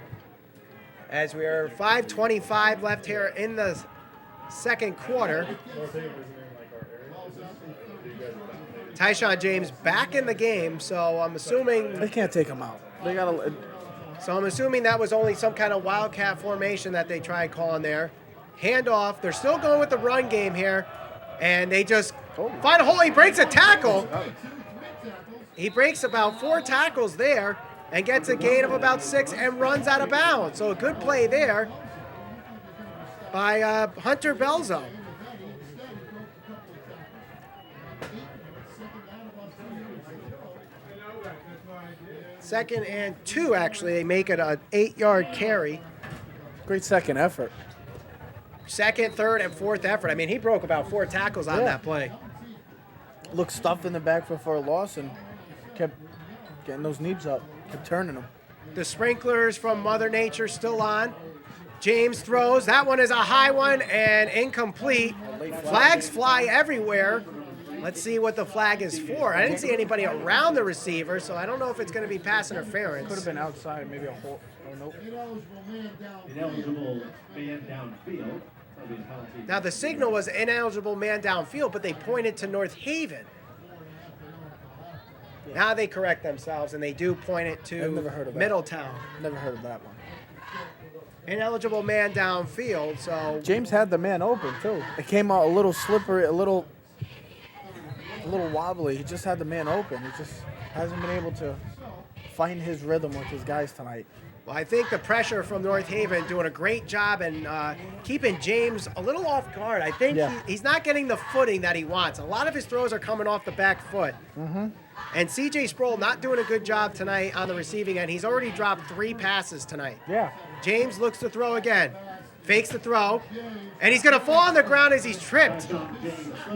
as we are 5:25 left here in the second quarter. Tyshawn James back in the game, so I'm assuming They can't take him out. They gotta. So I'm assuming that was only some kind of wildcat formation that they tried calling there. Handoff. They're still going with the run game here. And they just find a hole. He breaks a tackle. He breaks about 4 tackles there and gets a gain of about 6 and runs out of bounds. So a good play there by Hunter Belzo. Second and 2, actually. They make it an 8-yard carry. Great second effort. Second, third, and fourth effort. I mean, he broke about 4 tackles on that play. Looked stuffed in the back for a loss and kept getting those knees up, kept turning them. The sprinklers from Mother Nature still on. James throws. That one is a high one and incomplete. Flags fly everywhere. Let's see what the flag is for. I didn't see anybody around the receiver, so I don't know if it's going to be pass interference. Could have been outside, maybe a hole. Oh, nope. Ineligible man downfield. That'll be a penalty. Now, the signal was ineligible man downfield, but they pointed to North Haven. Now they correct themselves, and they do point it I've never heard to of that. Middletown. Never heard of that one. Ineligible man downfield, so James had the man open, too. It came out a little slippery, a little wobbly. He just had the man open. He just hasn't been able to find his rhythm with his guys tonight. well, I think the pressure from North Haven doing a great job and keeping James a little off guard. I think he's not getting the footing that he wants. A lot of his throws are coming off the back foot. Mm-hmm. And C.J. Sproul not doing a good job tonight on the receiving end. He's already dropped 3 passes tonight. Yeah. James looks to throw again. Fakes the throw. And he's going to fall on the ground as he's tripped.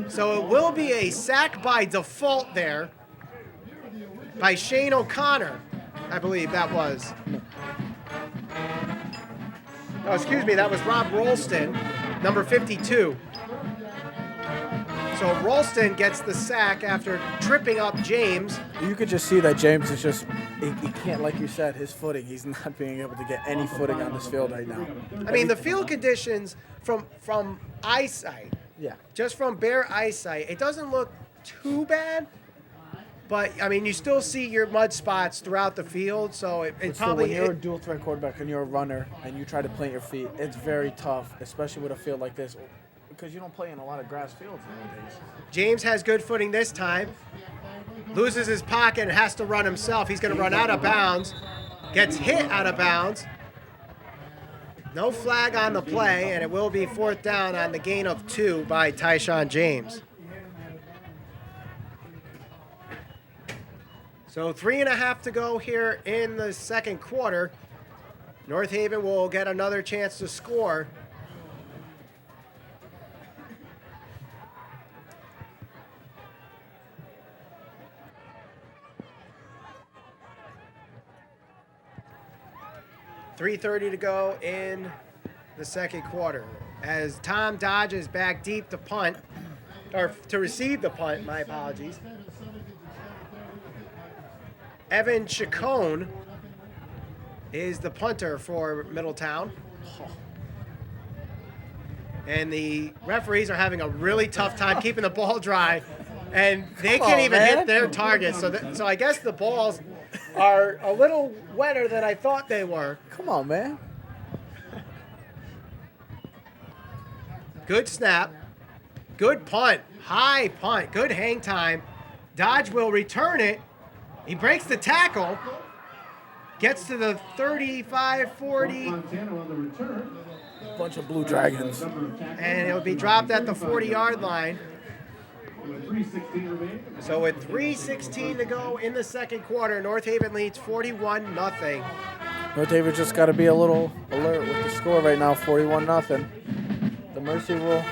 So it will be a sack by default there by Shane O'Connor, I believe that was. Oh, excuse me, that was Rob Rolston, number 52. So Rolston gets the sack after tripping up James. You could just see that James is just, he can't, like you said, his footing. He's not being able to get any footing on this field right now. I mean, the field conditions from eyesight, just from bare eyesight, it doesn't look too bad. But, I mean, you still see your mud spots throughout the field, so it probably... when you're a dual-threat quarterback and you're a runner and you try to plant your feet, it's very tough, especially with a field like this, because you don't play in a lot of grass fields nowadays. James has good footing this time. Loses his pocket and has to run himself. He's going to run out of bounds. Gets hit out of bounds. No flag on the play, and it will be 4th down on the gain of 2 by Tyshawn James. So 3.5 to go here in the second quarter. North Haven will get another chance to score. .3:30 to go in the second quarter. As Tom dodges back deep to punt, or to receive the punt, my apologies. Evan Chacon is the punter for Middletown. And the referees are having a really tough time keeping the ball dry. And they can't even hit their targets. So I guess the balls are a little wetter than I thought they were. Come on, man. Good snap. Good punt. High punt. Good hang time. Dodge will return it. He breaks the tackle, gets to the 35, 40, Bunch of Blue Dragons. and it'll be dropped at the 40-yard line. So with 3:16 to go in the second quarter, North Haven leads 41-0. North Haven just got to be a little alert with the score right now, 41-0. The Mercy rule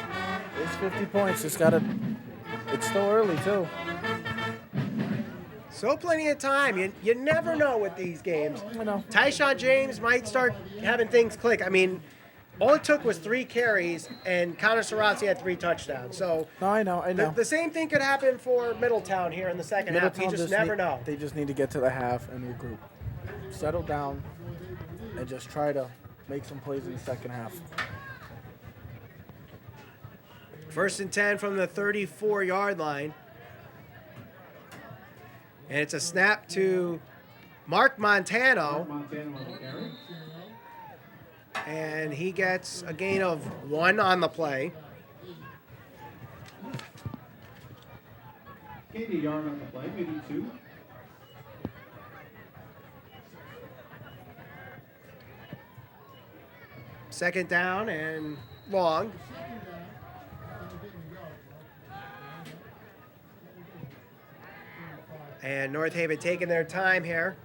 is 50 points. It's still early, too. So plenty of time. You never know with these games. I know. Tyshawn James might start having things click. I mean, all it took was 3 carries, and Connor Sarazzi had 3 touchdowns. So No, I know. the same thing could happen for Middletown here in the second half. You just never know. They just need to get to the half and regroup. settle down and just try to make some plays in the second half. 1st and 10 from the 34-yard line. And it's a snap to Mark Montano. Montano on the carry. And he gets a gain of 1 on the play. Gained a yard on the play, maybe 2. Second down and long. And North Haven taking their time here.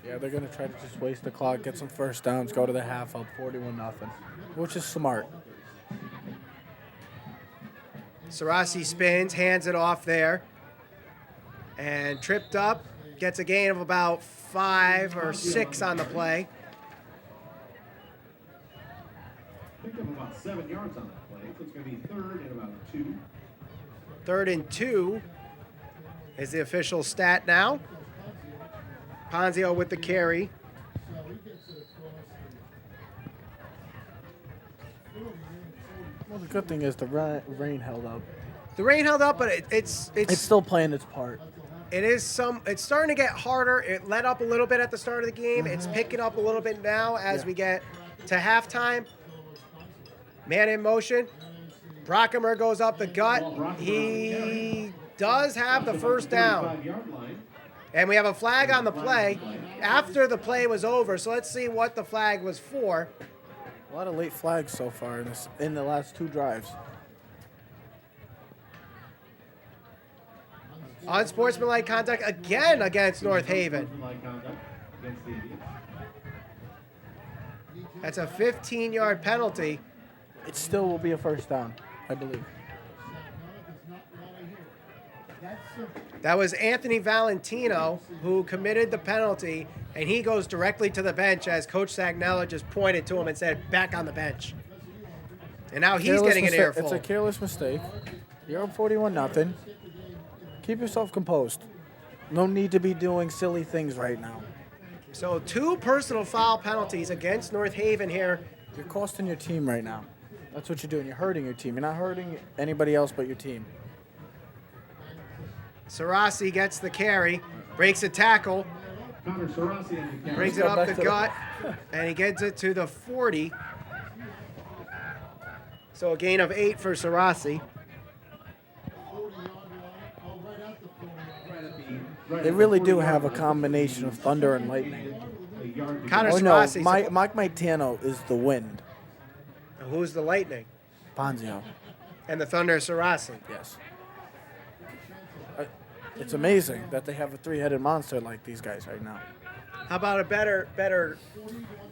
Yeah, they're going to try to just waste the clock, get some first downs, go to the half up 41-0, which is smart. Sarasi spins, hands it off there. And tripped up, gets a gain of about 5 or 6 on the play. Picked up about 7 yards on that play, so it's going to be 3rd and about 2. 3rd and 2 is the official stat now. Ponzio with the carry. Well, the good thing is the rain held up. The rain held up, but it's still playing its part. It's starting to get harder. It let up a little bit at the start of the game. It's picking up a little bit now as we get to halftime. Man in motion. Brockemer goes up the gut. He does have the first down. And we have a flag on the play after the play was over. So let's see what the flag was for. A lot of late flags so far in the last 2 drives. Unsportsmanlike conduct again against North Haven. That's a 15-yard penalty. It still will be a first down, I believe. That was Anthony Valentino who committed the penalty, and he goes directly to the bench as Coach Sagnella just pointed to him and said, back on the bench. And now he's getting an earful. It's a careless mistake. You're up 41-0. Keep yourself composed. No need to be doing silly things right now. So 2 personal foul penalties against North Haven here. You're costing your team right now. That's what you're doing. You're hurting your team. You're not hurting anybody else but your team. Sarasi gets the carry, breaks a tackle, brings it up the gut, and he gets it to the 40. So a gain of 8 for Sarasi. They really do have a combination of thunder and lightning. Connor Oh no, Sarasi. Mike Montano is the wind. Who's the lightning? Ponzio. And the thunder Sarasi. Yes. It's amazing that they have a 3-headed monster like these guys right now. How about a better,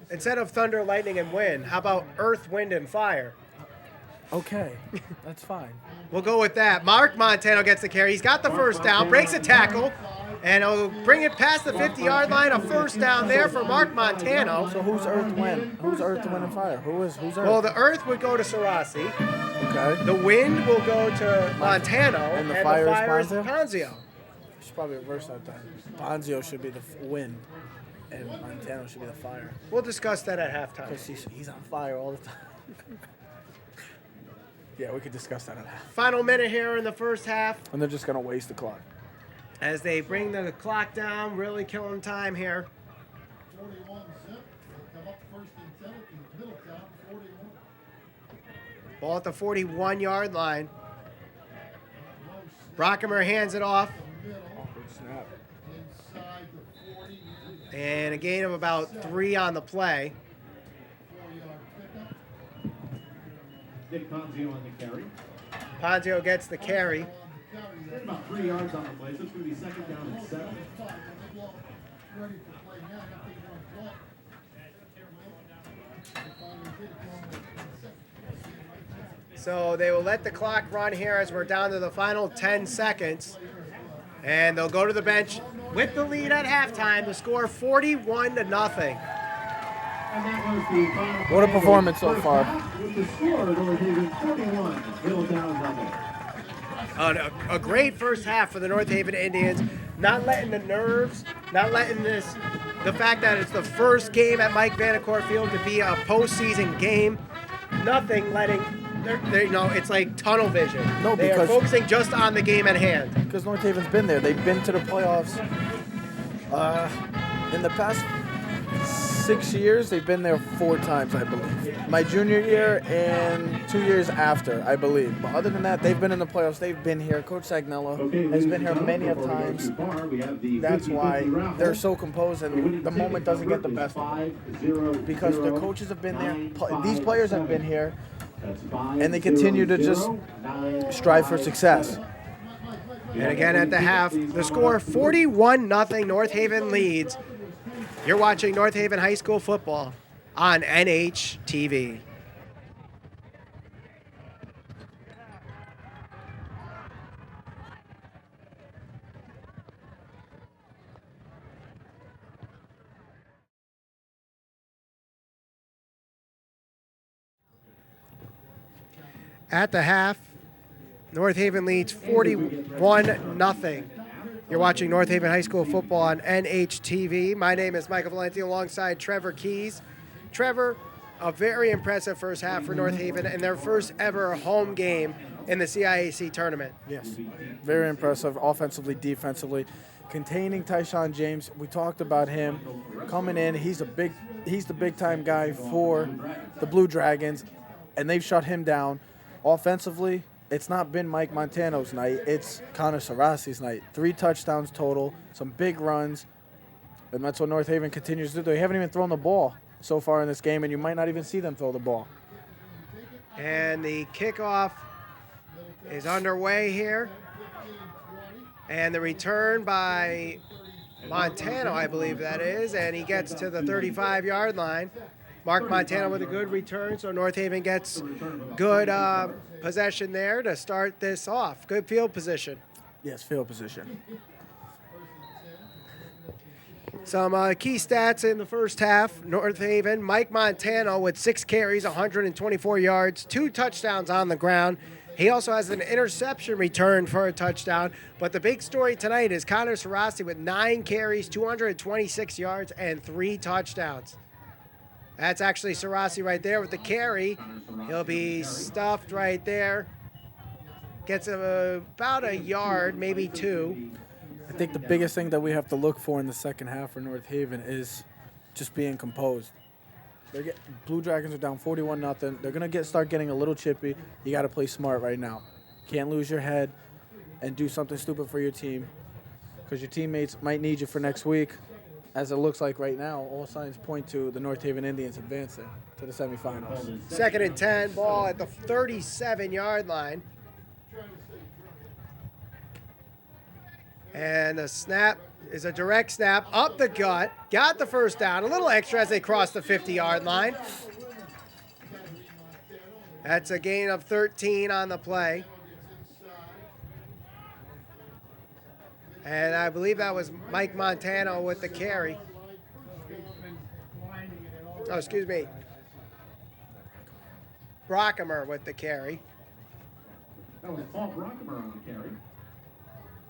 instead of thunder, lightning, and wind, how about earth, wind, and fire? Okay, that's fine. We'll go with that. Mark Montano gets the carry. He's got the first down, breaks a tackle, and he'll bring it past the 50-yard line. A first down there for Mark Montano. So who's earth, wind? Who's earth, wind, and fire? Who's earth? Well, the earth would go to Sarasi. Okay. The wind will go to Montano. And the fire is Ponzio. Should probably reverse that then. Ponzio should be the wind, and Montano should be the fire. We'll discuss that at halftime. Because he's on fire all the time. Yeah, we could discuss that at half. Final minute here in the first half. And they're just going to waste the clock. As they bring the clock down, really killing time here. 41 zip. They come up 1st and 10 in Middletown, 41. Ball at the 41-yard line. Brockemer hands it off. Awkward snap. Inside the 40. And a gain of about 3 on the play. 4-yard pickup. Nick Ponzio on the carry. Ponzio gets the carry. There's about 3 yards on the play, so it's going to be 2nd down and 7. Ready for play now. I think they're on So they will let the clock run here as we're down to the final 10 seconds. And they'll go to the bench with the lead at halftime to score 41-0. And that was the final What a performance so far. with the score, North Haven 41, Middletown nothing. A great first half for the North Haven Indians. not letting the nerves, not letting the fact that it's the first game at Mike Vanacore Field to be a postseason game, nothing letting, it's like tunnel vision. No, they are because- focusing just on the game at hand. Because North Haven's been there. They've been to the playoffs. In the past 6 years, they've been there 4 times, I believe. My junior year and 2 years after, I believe. But other than that, they've been in the playoffs. They've been here. Coach Sagnello has been here many of times. That's why they're so composed, and the moment doesn't get the best of them. Because the coaches have been there. These players have been here, and they continue to just strive for success. And again at the half, the score 41-0, North Haven leads. You're watching North Haven High School football on NHTV. At the half, North Haven leads 41-0. You're watching North Haven High School football on NHTV. My name is Michael Valente alongside Trevor Keys. Trevor, a very impressive first half for North Haven and their first ever home game in the CIAC tournament. Yes, very impressive offensively, defensively. Containing Tyshawn James, we talked about him coming in. He's the big time guy for the Blue Dragons, and they've shut him down. Offensively, it's not been Mike Montano's night. It's Connor Sarasi's night. 3 touchdowns total, some big runs, and that's what North Haven continues to do. They haven't even thrown the ball so far in this game, and you might not even see them throw the ball. And the kickoff is underway here. And the return by Montano, I believe that is, and he gets to the 35-yard line. Mark Montano with a good return, so North Haven gets good possession there to start this off. Good field position. Yes, field position. Some key stats in the first half. North Haven, Mike Montano with 6 carries, 124 yards, 2 touchdowns on the ground. He also has an interception return for a touchdown. But the big story tonight is Connor Sarasi with 9 carries, 226 yards, and 3 touchdowns. That's actually Sarasi right there with the carry. He'll be stuffed right there. Gets about a yard, maybe 2. I think the biggest thing that we have to look for in the second half for North Haven is just being composed. Blue Dragons are down 41-0. They're going to start getting a little chippy. You got to play smart right now. Can't lose your head and do something stupid for your team because your teammates might need you for next week. As it looks like right now, all signs point to the North Haven Indians advancing to the semifinals. 2nd and 10, ball at the 37-yard line. And the snap is a direct snap up the gut. Got the first down. A little extra as they cross the 50-yard line. That's a gain of 13 on the play. And I believe that was Mike Montano with the carry. Oh, excuse me. Brockamer with the carry. That was Paul Brockamer on the carry.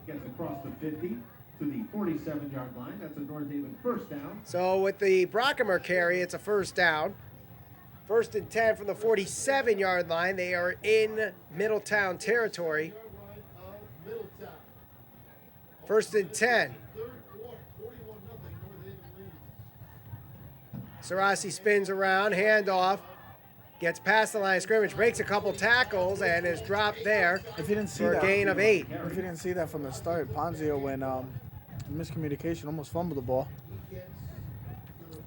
Gets across the 50 to the 47-yard line. That's a North Haven first down. So with the Brockamer carry, it's a first down. 1st and 10 from the 47-yard line. They are in Middletown territory. 1st and 10. Sarasi spins around, handoff, gets past the line of scrimmage, breaks a couple tackles, and is dropped there If you didn't see for that, a gain of 8. If you didn't see that from the start, Ponzio, when miscommunication, almost fumbled the ball.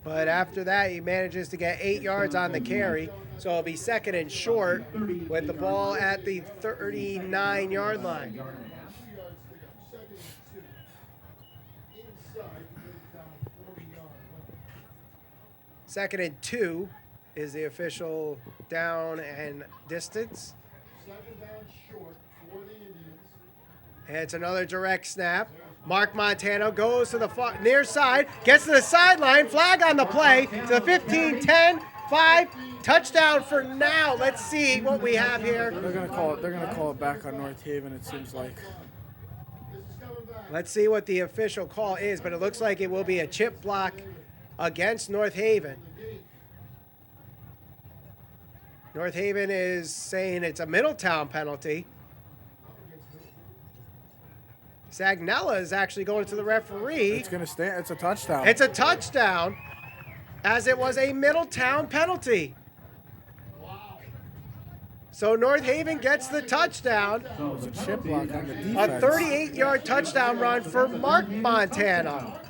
But after that, he manages to get 8 yards on the carry. So it'll be 2nd and short with the ball at the 39-yard line. Second and 2 is the official down and distance. 2nd down short for the Indians. And it's another direct snap. Mark Montano goes to the near side, gets to the sideline, flag on the play to the 15, 10, 5, touchdown for now. Let's see what we have here. They're gonna call it back on North Haven. It seems like. Let's see what the official call is, but it looks like it will be a chip block against North Haven. North Haven is saying it's a Middletown penalty. Sagnella is actually going to the referee. It's going to stand. It's a touchdown. It's a touchdown, as it was a Middletown penalty. So North Haven gets the touchdown. It was a chip block on the A defense. 38-yard touchdown run for Mark Montana.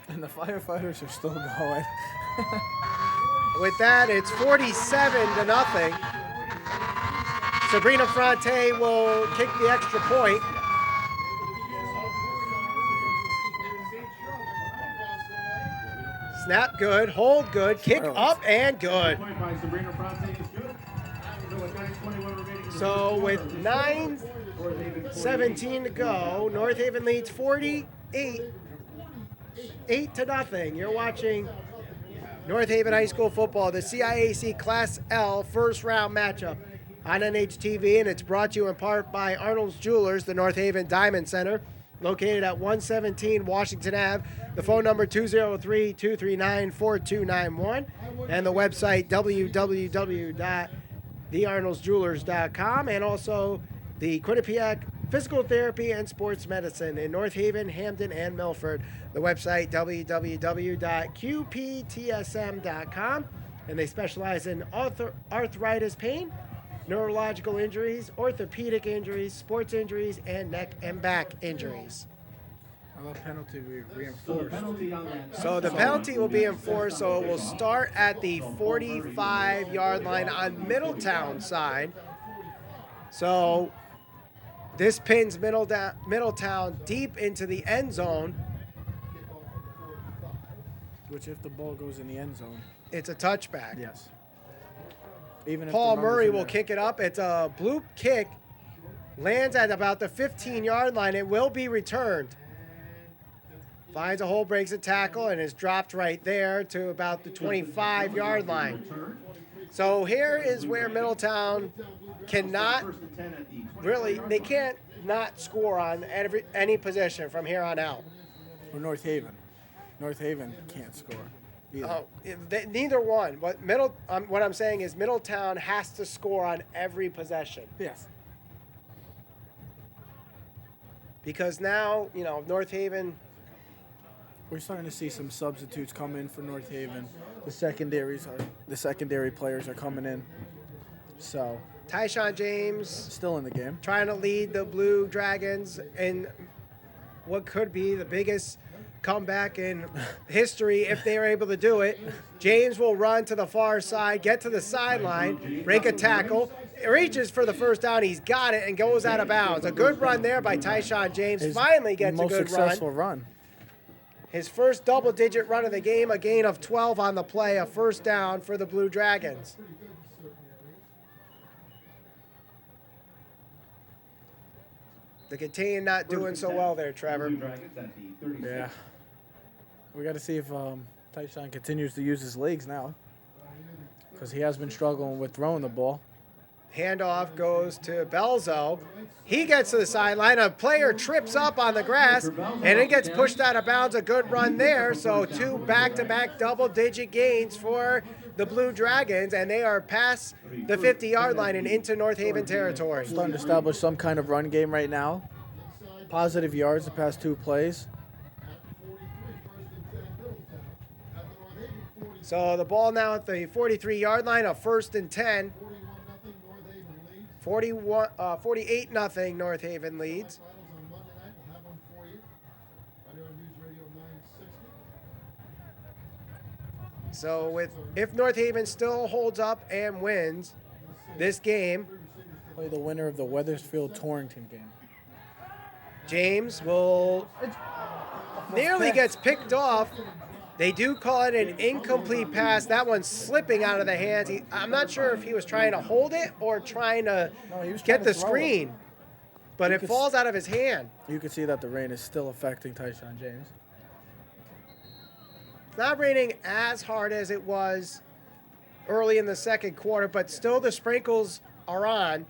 And the firefighters are still going. With that, it's 47-0. Sabrina Fronte will kick the extra point. Snap good, hold good, kick up and good. So with 9:17 to go, North Haven leads 8-0. You're watching North Haven High School football, the CIAC Class L first round matchup on NHTV, and it's brought to you in part by Arnold's Jewelers, the North Haven Diamond Center, located at 117 Washington Ave. The phone number 203-239-4291, and the website www.thearnoldsjewelers.com, and also the Quinnipiac Physical Therapy and Sports Medicine in North Haven, Hamden, and Milford. The website www.qptsm.com, and they specialize in arthritis pain, neurological injuries, orthopedic injuries, sports injuries, and neck and back injuries. I love penalty reinforced. So the penalty will be enforced, so it will start at the 45-yard line on Middletown side. So this pins Middletown deep into the end zone. Which, if the ball goes in the end zone, It's a touchback. yes. Even if Paul the runner's Murray in will there. kick it up. It's a bloop kick. Lands at about the 15-yard line. It will be returned. Finds a hole, breaks a tackle, and is dropped right there to about the 25-yard line. So here is where Middletown cannot really, they can't not score on any position from here on out. Or North Haven. North Haven can't score either. Neither one. What I'm saying is Middletown has to score on every possession. Yes. Because now, North Haven, We're starting to see some substitutes come in for North Haven. The secondary players are coming in. So, Tyshawn James still in the game. trying to lead the Blue Dragons in what could be the biggest comeback in history if they are able to do it. James will run to the far side, get to the sideline, break a tackle, reaches for the first down. He's got it and goes out of bounds. A good run there by Tyshawn James. Finally gets a good most successful run. His first double-digit run of the game, a gain of 12 on the play, a first down for the Blue Dragons. The Contain not doing so well there, Trevor. Yeah. We got to see if Tyshawn continues to use his legs now, because he has been struggling with throwing the ball. Handoff goes to Baldo. He gets to the sideline. A player trips up on the grass, and it gets pushed out of bounds. A good run there. So two back-to-back double-digit gains for the Blue Dragons, and they are past the 50-yard line and into North Haven territory. Starting to establish some kind of run game right now. Positive yards the past two plays. So the ball now at the 43-yard line, a 1st and 10. 48-0 North Haven leads. So if North Haven still holds up and wins this game, Play the winner of the Wethersfield Torrington game. James will nearly gets picked off. They do call it an incomplete pass. That one's slipping out of the hands. I'm not sure if he was trying to hold it or trying to get the screen, but it falls out of his hand. You can see that the rain is still affecting Tyshawn James. It's not raining as hard as it was early in the second quarter, but still the sprinkles are on.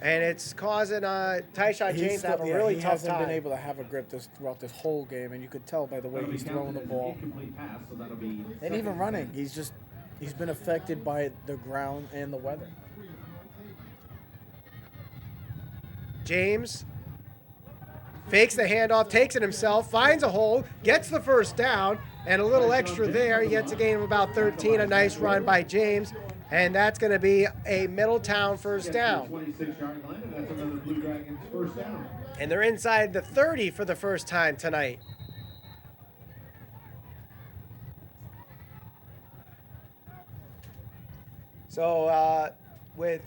And it's causing Tyshawn James to have a really he tough hasn't time. been able to have a grip throughout this whole game, and you could tell by the way he's throwing the ball. And even running, he's been affected by the ground and the weather. James fakes the handoff, takes it himself, finds a hole, gets the first down, and a little extra there. He gets a gain of about 13. A nice run by James, and that's going to be a Middletown first down. 26-yard line, and that's another Blue Dragons first down. And they're inside the 30 for the first time tonight. So with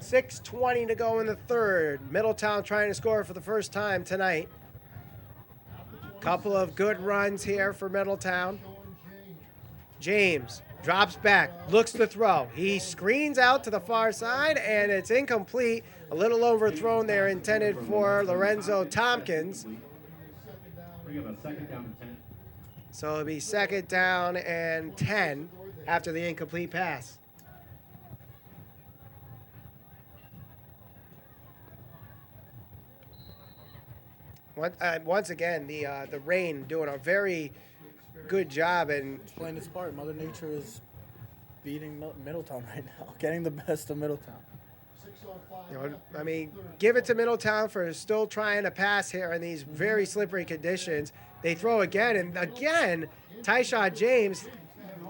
6:20 to go in the third, Middletown trying to score for the first time tonight. Couple of good runs here for Middletown. James drops back, looks to throw. He screens out to the far side, and it's incomplete. A little overthrown there, intended for Lorenzo Tompkins. Bring up a second down and 10. So it'll be second down and 10 after the incomplete pass. Once again, the rain doing a very good job, and It's playing its part. Mother Nature is beating Middletown right now, getting the best of Middletown. you know, I mean, give it to Middletown for still trying to pass here in these very slippery conditions. They throw again, and again, Tyshawn James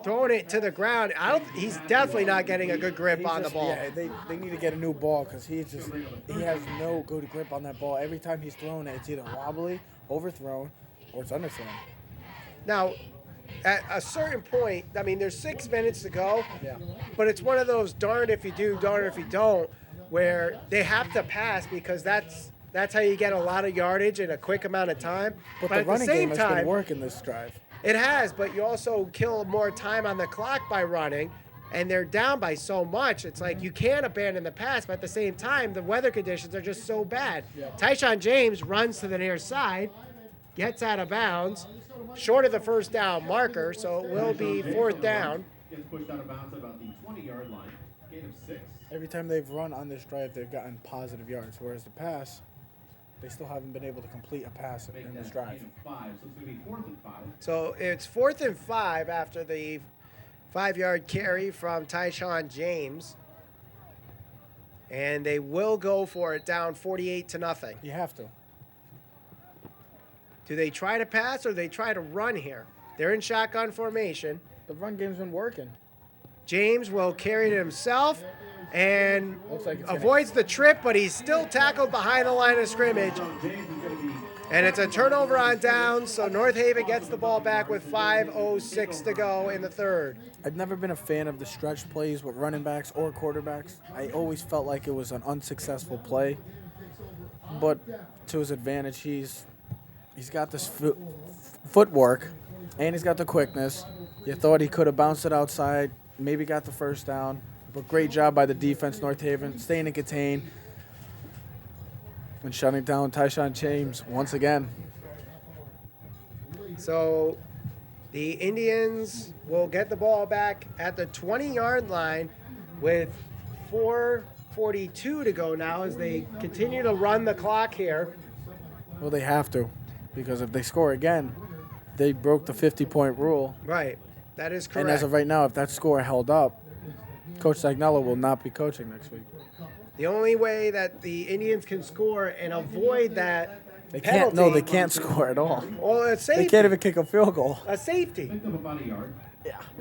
throwing it to the ground. He's definitely not getting a good grip on the ball. Yeah, they need to get a new ball because he has no good grip on that ball. Every time he's throwing it, it's either wobbly, overthrown, or it's underthrown. Now, at a certain point, I mean, there's 6 minutes to go, but it's one of those darn if you do, darn if you don't, where they have to pass because that's how you get a lot of yardage in a quick amount of time. But at the running same game has time, been working this drive. It has, but you also kill more time on the clock by running, and they're down by so much. It's like you can't abandon the pass, but at the same time, the weather conditions are just so bad. Tyshawn James runs to the near side, gets out of bounds, short of the first down marker, so it will be fourth down. Gets pushed out of bounds at about the 20-yard line. Gain of 6. Every time they've run on this drive, they've gotten positive yards, whereas the pass, they still haven't been able to complete a pass in this drive. Gain of 5, so it's going to be 4th and 5. So it's 4th and 5 after the 5-yard carry from Tyshawn James. And they will go for it down 48-0. You have to. Do they try to pass or do they try to run here? They're in shotgun formation. The run game's been working. James will carry it himself and Looks like it's avoids the trip, but he's still tackled behind the line of scrimmage. And it's a turnover on downs, so North Haven gets the ball back with 5:06 to go in the third. I've never been a fan of the stretch plays with running backs or quarterbacks. I always felt like it was an unsuccessful play. But to his advantage, he's got this footwork, and he's got the quickness. You thought he could have bounced it outside, maybe got the first down. But great job by the defense, North Haven, staying in contain and shutting down Tyshawn James once again. So the Indians will get the ball back at the 20-yard line with 4:42 to go now as they continue to run the clock here. Well, they have to, because if they score again, they broke the 50-point rule. Right. That is correct. And as of right now, if that score held up, Coach Sagnello will not be coaching next week. The only way that the Indians can score and avoid that They penalty, can't. No, they can't score at all. Well, a safety. They can't even kick a field goal. A safety. Picked up about a yard.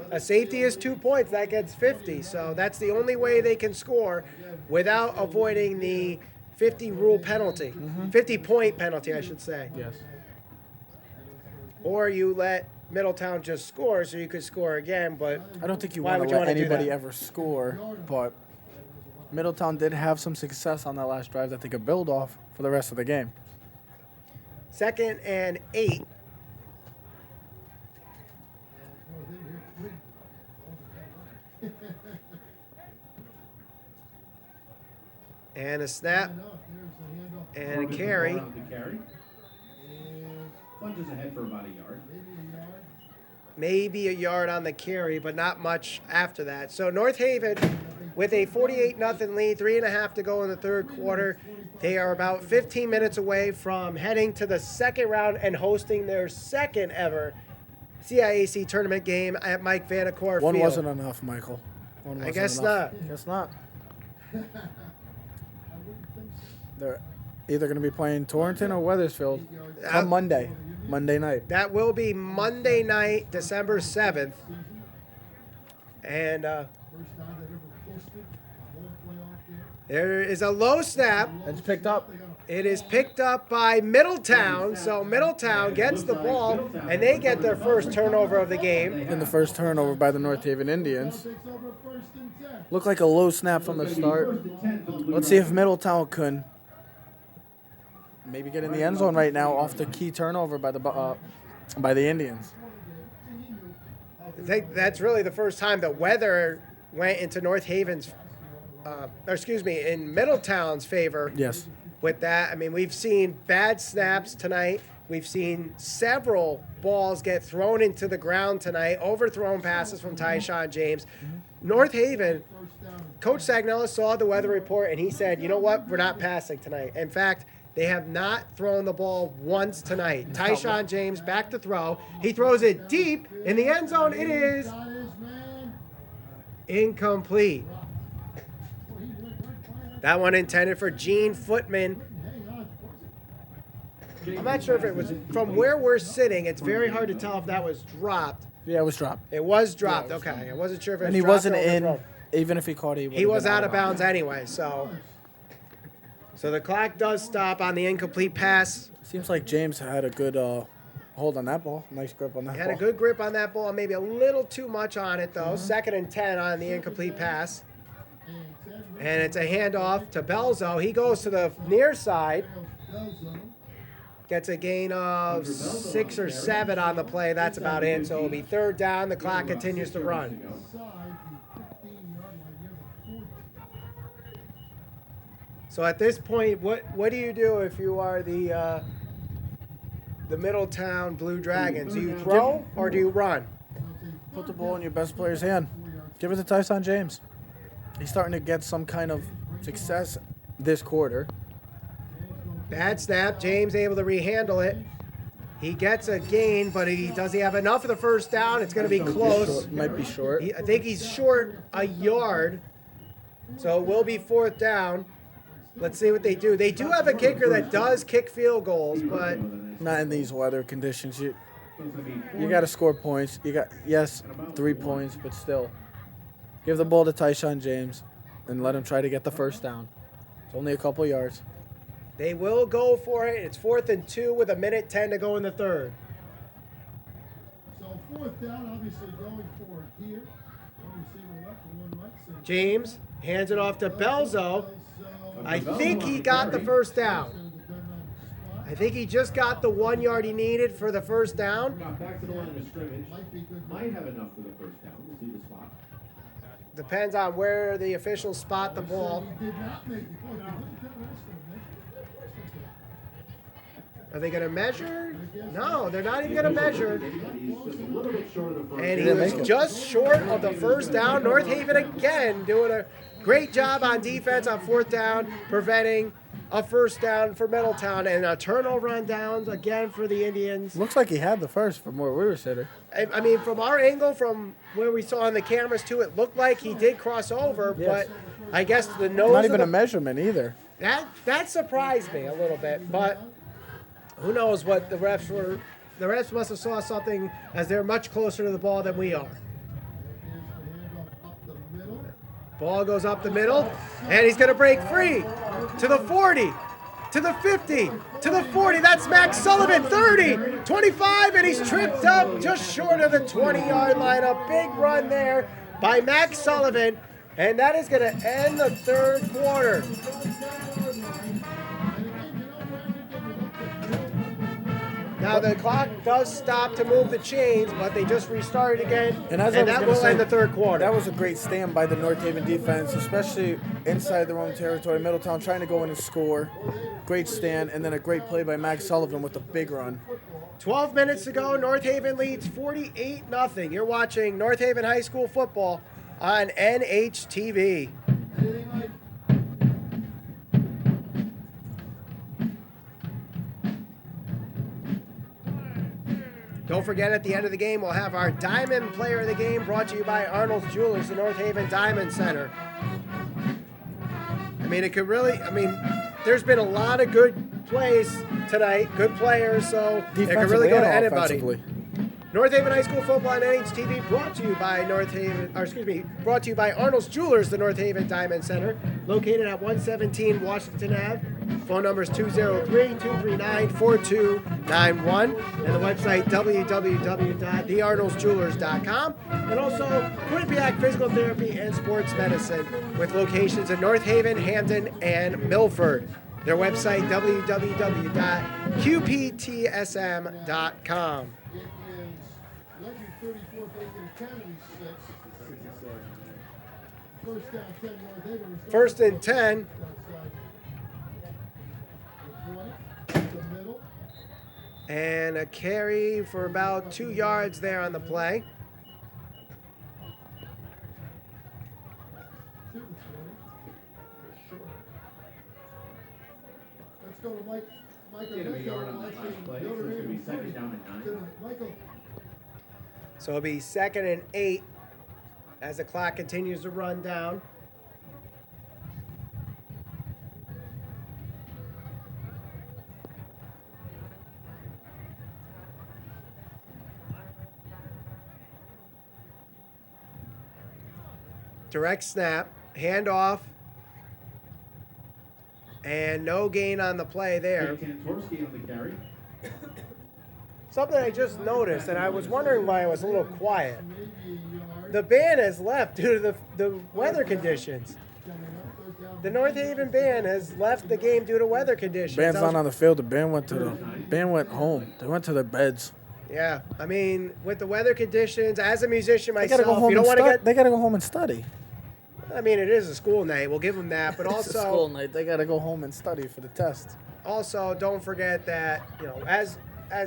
A safety is 2 points. That gets 50. So that's the only way they can score without avoiding the 50 rule penalty. 50-point penalty, I should say. Yes. Or you let Middletown just score so you could score again, but I don't think you Why want would to you let wanna do anybody that? ever score, but Middletown did have some success on that last drive that they could build off for the rest of the game. 2nd and 8. And a snap and a carry. The carry. Plunges ahead for about a yard. maybe a yard on the carry, but not much after that. So North Haven with a 48-0 lead, 3.5 to go in the third quarter. They are about 15 minutes away from heading to the second round and hosting their second ever CIAC tournament game at Mike Vanacore Field. One wasn't enough, Michael. I guess not. Guess not. They're either going to be playing Torrington or Wethersfield on Monday night. That will be Monday night, December 7th. And there is a low snap. It's picked up. It is picked up by Middletown. So Middletown gets the ball, and they get their first turnover of the game. And the first turnover by the North Haven Indians. Looked like a low snap from the start. Let's see if Middletown can maybe get in the end zone right now off the key turnover by the Indians. I think that's really the first time the weather went into North Haven's, in Middletown's favor. Yes. With that, I mean, we've seen bad snaps tonight. We've seen several balls get thrown into the ground tonight, overthrown passes from Tyshawn James. North Haven, Coach Sagnella saw the weather report, and he said, you know what, we're not passing tonight. In fact, they have not thrown the ball once tonight. Tyshawn James back to throw. He throws it deep in the end zone. It is incomplete. That one intended for Gene Footman. I'm not sure if it was from where we're sitting. It's very hard to tell if that was dropped. Yeah, it was dropped. It was dropped. Okay, I wasn't sure if it was And he dropped wasn't or in. overthrown. Even if he caught it, He was out of bounds anyway. So the clock does stop on the incomplete pass. Seems like James had a good hold on that ball. Nice grip on that He ball. had a good grip on that ball, maybe a little too much on it though. 2nd and 10 on the incomplete pass. And it's a handoff to Baldo. He goes to the near side. Gets a gain of 6 or 7 on the play. That's about it. So it'll be 3rd down. The clock continues to run. So at this point, what do you do if you are the Middletown Blue Dragons? Do you throw or do you run? Put the ball in your best player's hand. Give it to Tyshawn James. He's starting to get some kind of success this quarter. Bad snap. James able to rehandle it. He gets a gain, but does he have enough for the first down? It's going to be close. Might be short. I think he's short a yard. So it will be 4th down. Let's see what they do. They do have a kicker that does kick field goals, but Not in these weather conditions. You got to score points. You got 3 points, but still. Give the ball to Tyshawn James and let him try to get the first down. It's only a couple yards. they will go for it. It's 4th and 2 with 1:10 to go in the third. So 4th down, obviously going for it here. One receiver left and one right. So James hands it off to Baldo. I think he got the first down. I think he just got the 1 yard he needed for the first down. Back to the line of scrimmage. Might have enough for the first down. We'll see the spot. Depends on where the officials spot the ball. Are they going to measure? No, they're not even going to measure. And he was just short of the first down. North Haven again doing a great job on defense on 4th down, preventing a first down for Middletown, and a turnover on downs again for the Indians. Looks like he had the first from where we were sitting. I mean, from our angle, from where we saw on the cameras too, it looked like he did cross over, Yes. but I guess the nose Not of even the, a measurement either. that surprised me a little bit, but who knows what the refs were. The refs must have saw something, as they're much closer to the ball than we are. Ball goes up the middle, and he's going to break free to the 40, to the 50, to the 40. That's Max Sullivan, 30, 25, and he's tripped up just short of the 20-yard line. A big run there by Max Sullivan, and that is going to end the third quarter. Now the clock does stop to move the chains, but they just restarted again, And that will end the third quarter. That was a great stand by the North Haven defense, especially inside their own territory. Middletown trying to go in and score. Great stand, and then a great play by Max Sullivan with a big run. 12 minutes to go. North Haven leads 48-0. You're watching North Haven High School football on NHTV. Don't forget, at the end of the game, we'll have our Diamond Player of the Game brought to you by Arnold's Jewelers, the North Haven Diamond Center. I mean, it could really, there's been a lot of good plays tonight, good players, so it could really go to anybody. North Haven High School football on NHTV brought to you by brought to you by Arnold's Jewelers, the North Haven Diamond Center, located at 117 Washington Ave. Phone number is 203-239-4291, and the website www.thearnoldsjewelers.com, and also Quinnipiac Physical Therapy and Sports Medicine with locations in North Haven, Hampton, and Milford. Their website www.qptsm.com. First and 10. And a carry for about 2 yards there on the play. Let's go to Mike. So it'll be 2nd and 8 as the clock continues to run down. Direct snap, handoff, and no gain on the play there. Something I just noticed, and I was wondering why it was a little quiet. The band has left due to the weather conditions. The North Haven band has left the game due to weather conditions. Band's not on the field. The band went home. They went to their beds. Yeah, I mean, with the weather conditions, as a musician myself, you don't want to get. They gotta go home and study. I mean, it is a school night. We'll give them that, but It's a school night. They gotta go home and study for the test. Also, don't forget that as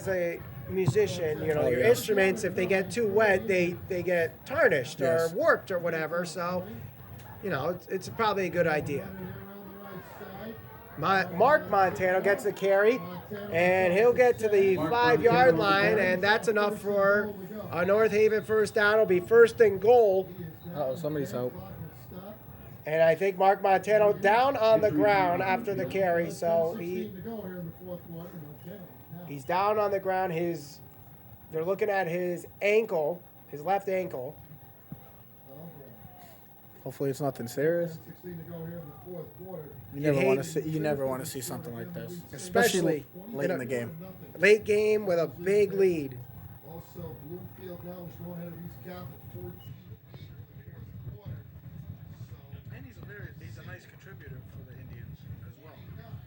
a musician, your instruments, if they get too wet, they get tarnished or warped or whatever. So, it's probably a good idea. Mark Montano gets the carry, and he'll get to the 5-yard line, and that's enough for a North Haven first down. It'll be 1st and goal. Uh-oh, somebody's out. And I think Mark Montano down on the ground after the carry, so he's down on the ground. They're looking at his ankle, his left ankle. Hopefully it's nothing serious. You never want to see something like this, especially late in the game. Late game with a big lead. Also, Bloomfield now is going ahead of East Catholic 14. And he's a nice contributor for the Indians as well.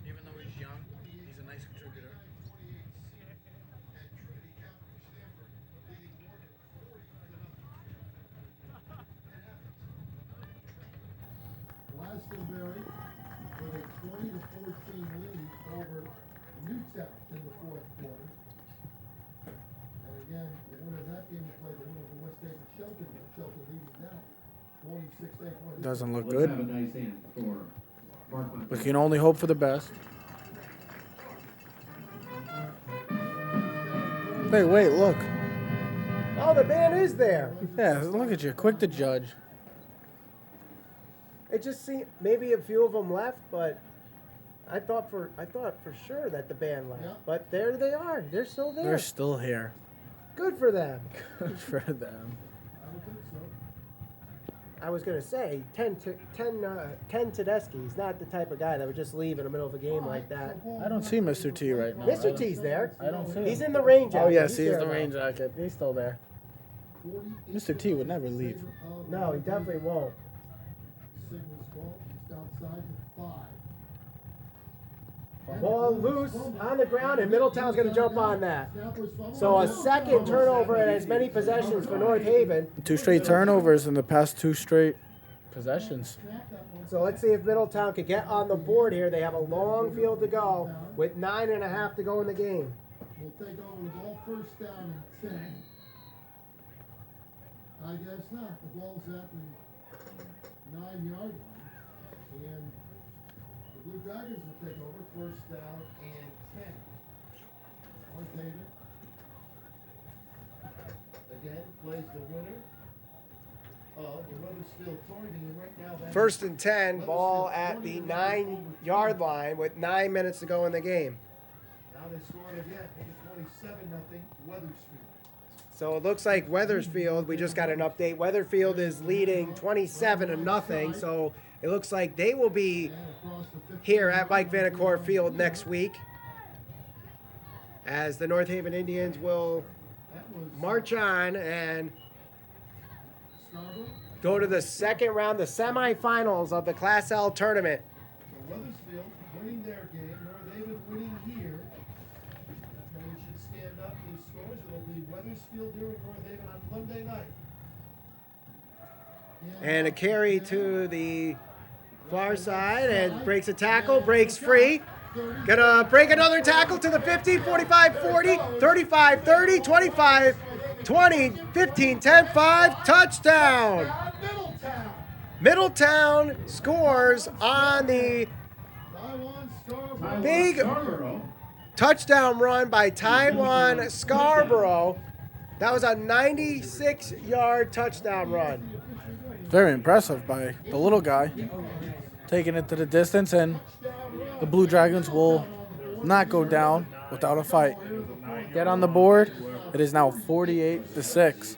Even though he's young, he's a nice contributor. Glastonbury with a 20-14 lead over Newtown in the 4th quarter. And again, the winner of that game will play the winner of the West Haven Shelton. Shelton leading now 26-8. Doesn't look good. Have a nice hand for Mark. We can only hope for the best. Hey, wait, look. Oh, the band is there. Yeah, look at you, quick to judge. It just seemed maybe a few of them left, but I thought for sure that the band left. Yeah. But there they are. They're still there. They're still here. Good for them. Good for them. I would think so. I was gonna say 10 Tedeschi. He's not the type of guy that would just leave in the middle of a game like that. I don't see Mr. T right now. Mr. T's there. I don't see him. He's in the rain jacket. Oh, yes, he's there the now. rain jacket. He's still there. Mr. T would never leave. No, he definitely won't. Signals ball just outside the 5. Ball loose on the ground, and Middletown's going to jump on that. So a second turnover and as many possessions for North Haven. 2 straight turnovers in the past 2 straight possessions. So let's see if Middletown can get on the board here. They have a long field to go with 9.5 to go in the game. will take over the ball, first down and 10. I guess not. The ball's at the 9-yard line. And the Blue Dragons will take over, first down and 10. North Haven again plays the winner of the Wethersfield Torrington. And right now, that First and 10, ball at the 9-yard line with 9 minutes to go in the game. now they scored again. It's 27-0 Wethersfield. So it looks like Wethersfield, we just got an update. Wethersfield is leading 27-0. So it looks like they will be here at Mike Vanacore Field next week, as the North Haven Indians will march on and go to the second round, the semifinals of the Class L tournament. So Wethersfield winning their game, North Haven winning here. And we should stand up these scores. It'll be Wethersfield here at North Haven on Monday night. And a carry to the far side and breaks a tackle, breaks free. Gonna break another tackle to the 50, 45, 40, 35, 30, 25, 20, 15, 10, 5, touchdown. Middletown scores on the big touchdown run by Taiwan Scarborough. That was a 96-yard touchdown run. Very impressive by the little guy, taking it to the distance, and the Blue Dragons will not go down without a fight. Get on the board. It is now 48-6.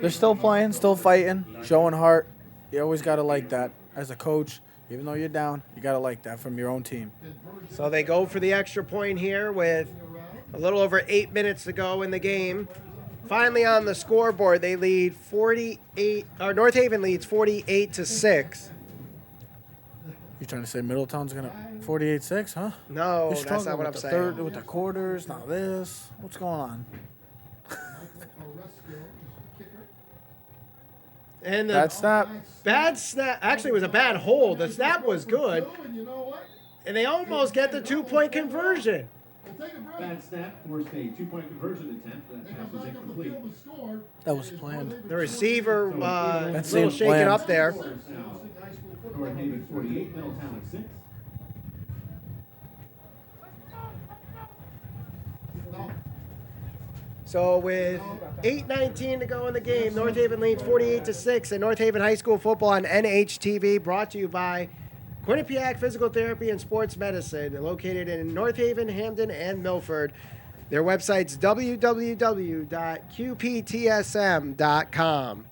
They're still playing, still fighting, showing heart. You always got to like that as a coach. Even though you're down, you got to like that from your own team. So they go for the extra point here with a little over 8 minutes to go in the game. Finally on the scoreboard, they lead 48, or North Haven leads 48-6. You trying to say Middletown's going to 48-6, huh? No, You're that's struggling not what I'm with the saying. third, with the quarters, now this. What's going on? And the Bad snap. bad snap, actually it was a bad hold. The snap was good, and they almost get the 2-point conversion. Bad snap forced a 2-point conversion attempt. That pass was incomplete. That was planned. The receiver a little seems shaken planned. up there. Now, North Haven 48, Middletown at 6. So with 8:19 to go in the game, North Haven leads 48-6, and North Haven High School football on NHTV, brought to you by Quinnipiac Physical Therapy and Sports Medicine, located in North Haven, Hamden, and Milford. Their website's www.qptsm.com.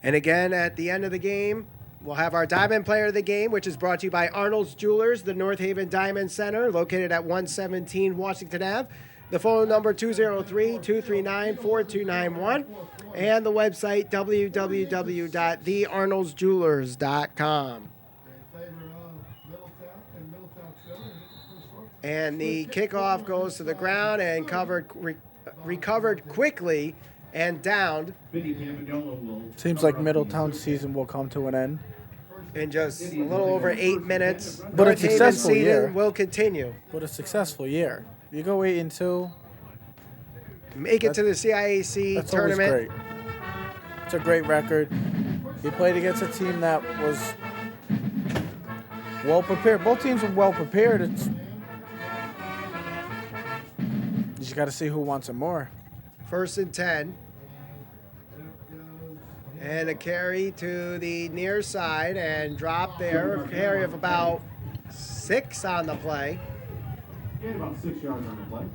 And again, at the end of the game, we'll have our Diamond Player of the Game, which is brought to you by Arnold's Jewelers, the North Haven Diamond Center, located at 117 Washington Ave. The phone number 203-239-4291, and the website www.thearnoldsjewelers.com. And the kickoff goes to the ground and recovered quickly and downed Seems like Middletown's season will come to an end. in just a little over 8 minutes. But a North Haven's successful season year. will continue. What a successful year. You go 8-2. Make it to the CIAC That's tournament. always great. It's a great record. You played against a team that was well prepared. Both teams were well prepared. You just got to see who wants it more. First and 10. And a carry to the near side and drop there. A carry of about 6 on the play. And about 6 yards on the play.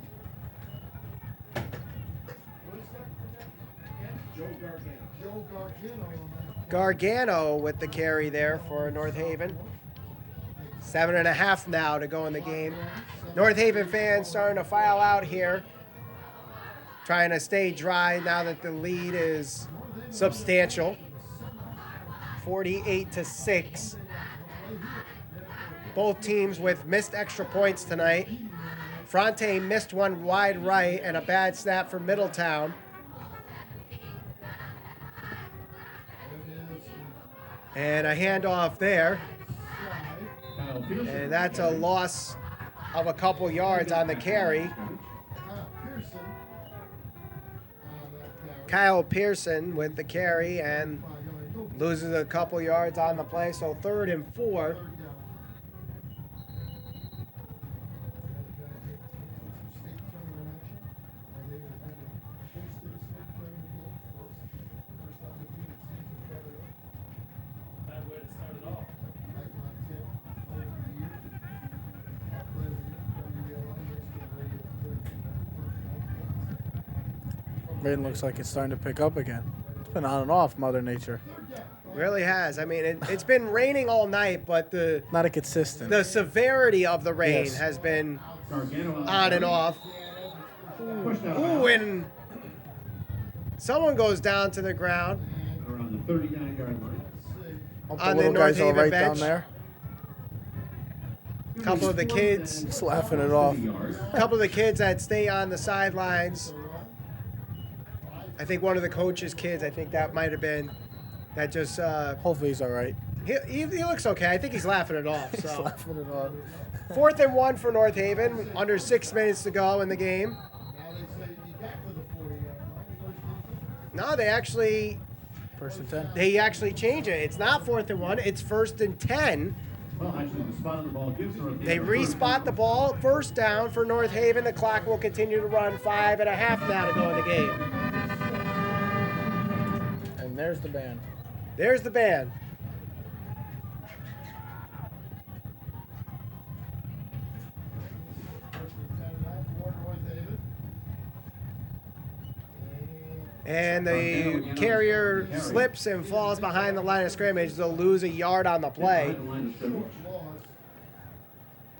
Gargano with the carry there for North Haven. 7.5 now to go in the game. North Haven fans starting to file out here, trying to stay dry now that the lead is substantial. 48-6. Both teams with missed extra points tonight. Fronte missed one wide right and a bad snap for Middletown. And a handoff there. And that's a loss of a couple yards on the carry. Pearson on that carry. Kyle Pearson with the carry and loses a couple yards on the play, so 3rd and 4. Rain looks like it's starting to pick up again. It's been on and off, Mother Nature. Really has. I mean, it's been raining all night, but Not a consistent. the severity of the rain Yes. has been Gargano on and off. pushed out Ooh, and someone goes down to the ground around the 39-yard line. Hope on the little North guy's all Haven right bench. down there. A couple of the kids, Just laughing it off. that stay on the sidelines. I think one of the coach's kids, I think that might have been, that just, Hopefully he's all right. he looks okay. I think he's laughing it off. He's So laughing it off. 4th and 1 for North Haven, under 6 minutes to go in the game. Now they say he got to the 40-yard line. No, they actually 1st and 10. They actually change it. It's not 4th and 1. It's 1st and 10. Well, actually, the spot on the ball gives North Haven They respot the ball. 1st down for North Haven. The clock will continue to run. 5.5 now to go in the game. And there's the band. There's the band. And the carrier slips and falls behind the line of scrimmage. They'll lose a yard on the play.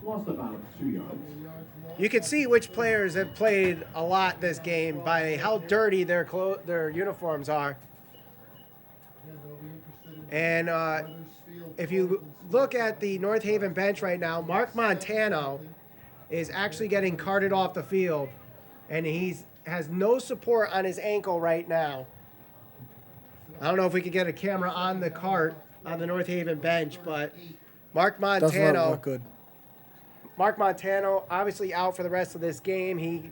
Lost about 2 yards. You can see which players have played a lot this game by how dirty their uniforms are. And if you look at the North Haven bench right now, Mark Montano is actually getting carted off the field, and has no support on his ankle right now. I don't know if we could get a camera on the cart on the North Haven bench, but Mark Doesn't Montano. look good. Mark Montano obviously out for the rest of this game. He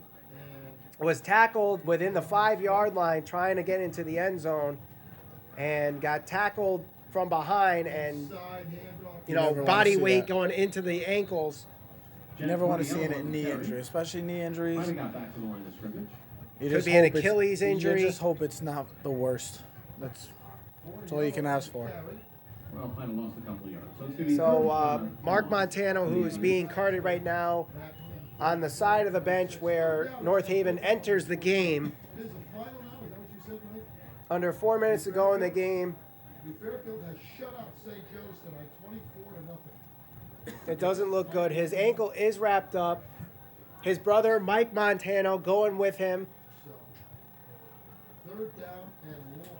was tackled within the 5-yard line trying to get into the end zone and got tackled from behind and, never wanna body see weight that. going into the ankles. You never want to see a knee injury, especially knee injuries. Finally got back to the line of scrimmage. You Could just be an hope it's- Achilles injury. You just hope it's not the worst. That's all you can ask for. Well, might have lost a couple of yards. So it's going to be So Mark Montano, who is being carted right now on the side of the bench where North Haven enters the game. Is the final now? Is that what you said, Mike? Under 4 minutes to go in the game. New Fairfield has shut out St. Joe's tonight, 24-0. It doesn't look good. His ankle is wrapped up. His brother, Mike Montano, going with him. So, 3rd down and long.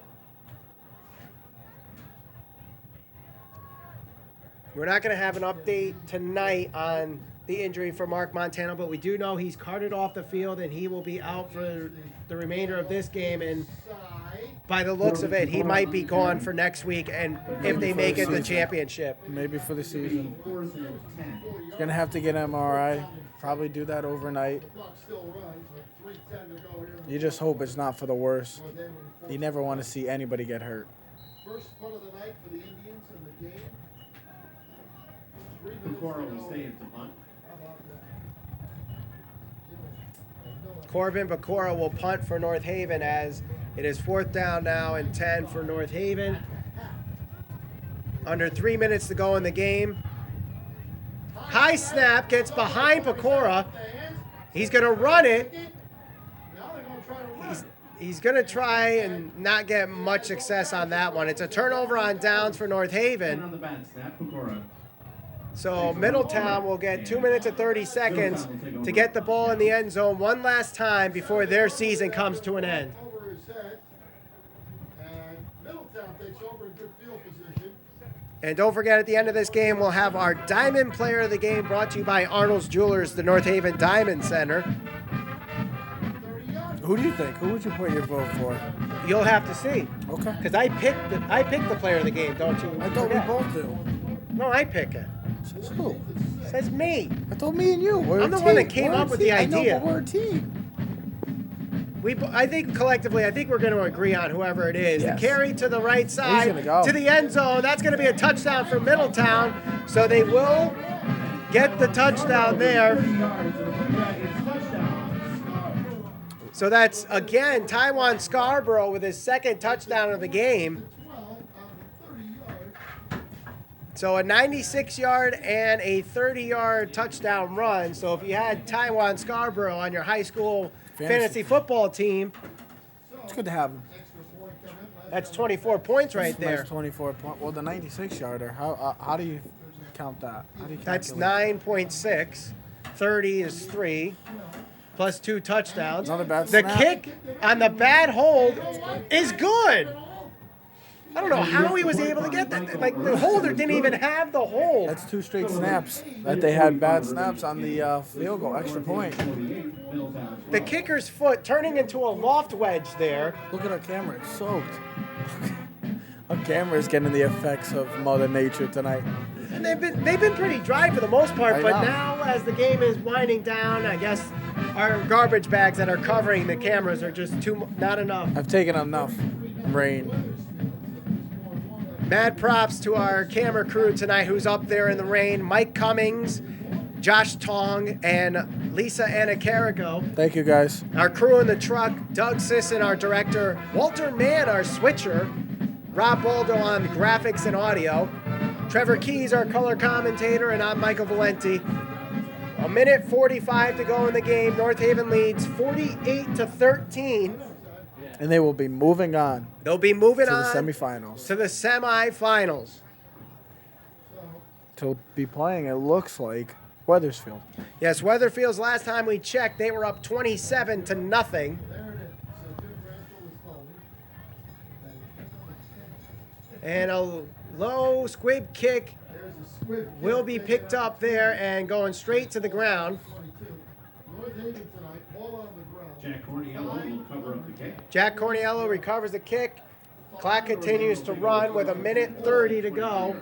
We're not going to have an update tonight on the injury for Mark Montano, but we do know he's carted off the field and he will be out for the remainder of this game. And Side. by the looks of it, he might be gone for next week. And if they make it the championship, Maybe for the season. 4th and 10. Gonna have to get an MRI. Probably do that overnight. Clock still runs, with 3:10 to go here. in the You just hope it's not for the worst. North Haven with You never want to see anybody get hurt. First punt of the night for the Indians in the game. 3 minutes to Pecora will go. stay at the punt. How about that? Corbin Bacora will punt for North Haven as it is 4th down now and 10 for North Haven. Under 3 minutes to go in the game. High snap, gets behind Pecora. He's going to run it. Now they're going to try to run. He's going to try and not get much success on that one. It's a turnover on downs for North And Haven. on the bad snap, Pecora. So Middletown will get 2 minutes and 30 seconds to get the ball in the end zone one last time before their season comes to an end. Over his head. And Middletown takes over in good field position. And don't forget, at the end of this game, we'll have our Diamond Player of the Game brought to you by Arnold's Jewelers, the North Haven Diamond Center. 30 yards. Who do you think? Who would you put your vote for? You'll have to see, Okay. because I picked the player of the game. Don't you? I thought we forget. both do. No, I pick it. Says who? Says me. I told me and you. We're I'm a the one that team. came We're a up with team. the I know, idea. but we're a team. I think collectively, I think we're going to agree on whoever it is. Yes. The carry to the right side gonna go. to the end zone. That's going to be a touchdown for Middletown. So they will get the touchdown there. 30 yards, and a blueback is touchdown. So that's, again, Taiwan Scarborough with his second touchdown of the game. 12 out of 30 yards. So a 96-yard and a 30-yard touchdown run. So if you had Taiwan Scarborough on your high school fantasy football team, It's good to have him. Extra point come in. Last that's 24 points right there. Nice 24 point. Well, the 96-yarder. How do you count that? How do you That's calculate? 9.6. 30 is 3. Plus 2 touchdowns. Another bad The snap. kick on the bad hold is good. I don't know how he was able to get that. Like, the holder didn't even have the hold. That's 2 straight snaps that they had bad snaps on the field goal, extra point. The kicker's foot turning into a loft wedge there. Look at our camera, it's soaked. Our camera is getting the effects of Mother Nature tonight. And they've been pretty dry for the most part, I but know. now as the game is winding down, I guess our garbage bags that are covering the cameras are just not enough. I've taken enough rain. Mad props to our camera crew tonight who's up there in the rain. Mike Cummings, Josh Tong, and Lisa Anna Carrico. Thank you, guys. Our crew in the truck, Doug Sisson, our director, Walter Mann, our switcher, Rob Baldo on graphics and audio, Trevor Keys, our color commentator, and I'm Michael Valente. A minute 45 to go in the game. North Haven leads 48-13. And they will be moving on They'll be moving to the on semifinals. to the semifinals. To be playing, it looks like, Wethersfield. Yes, Weatherfield's last time we checked, they were up 27-0. There it is. So Jim Bransfield is calling. And a low squib kick There's a squib. will be picked up there and going straight to the ground. 22. North Haven tonight, ball on the ground. Jack Corniello will cover up the kick. Jack Corniello recovers the kick. Clock continues to run with a minute 30 to go.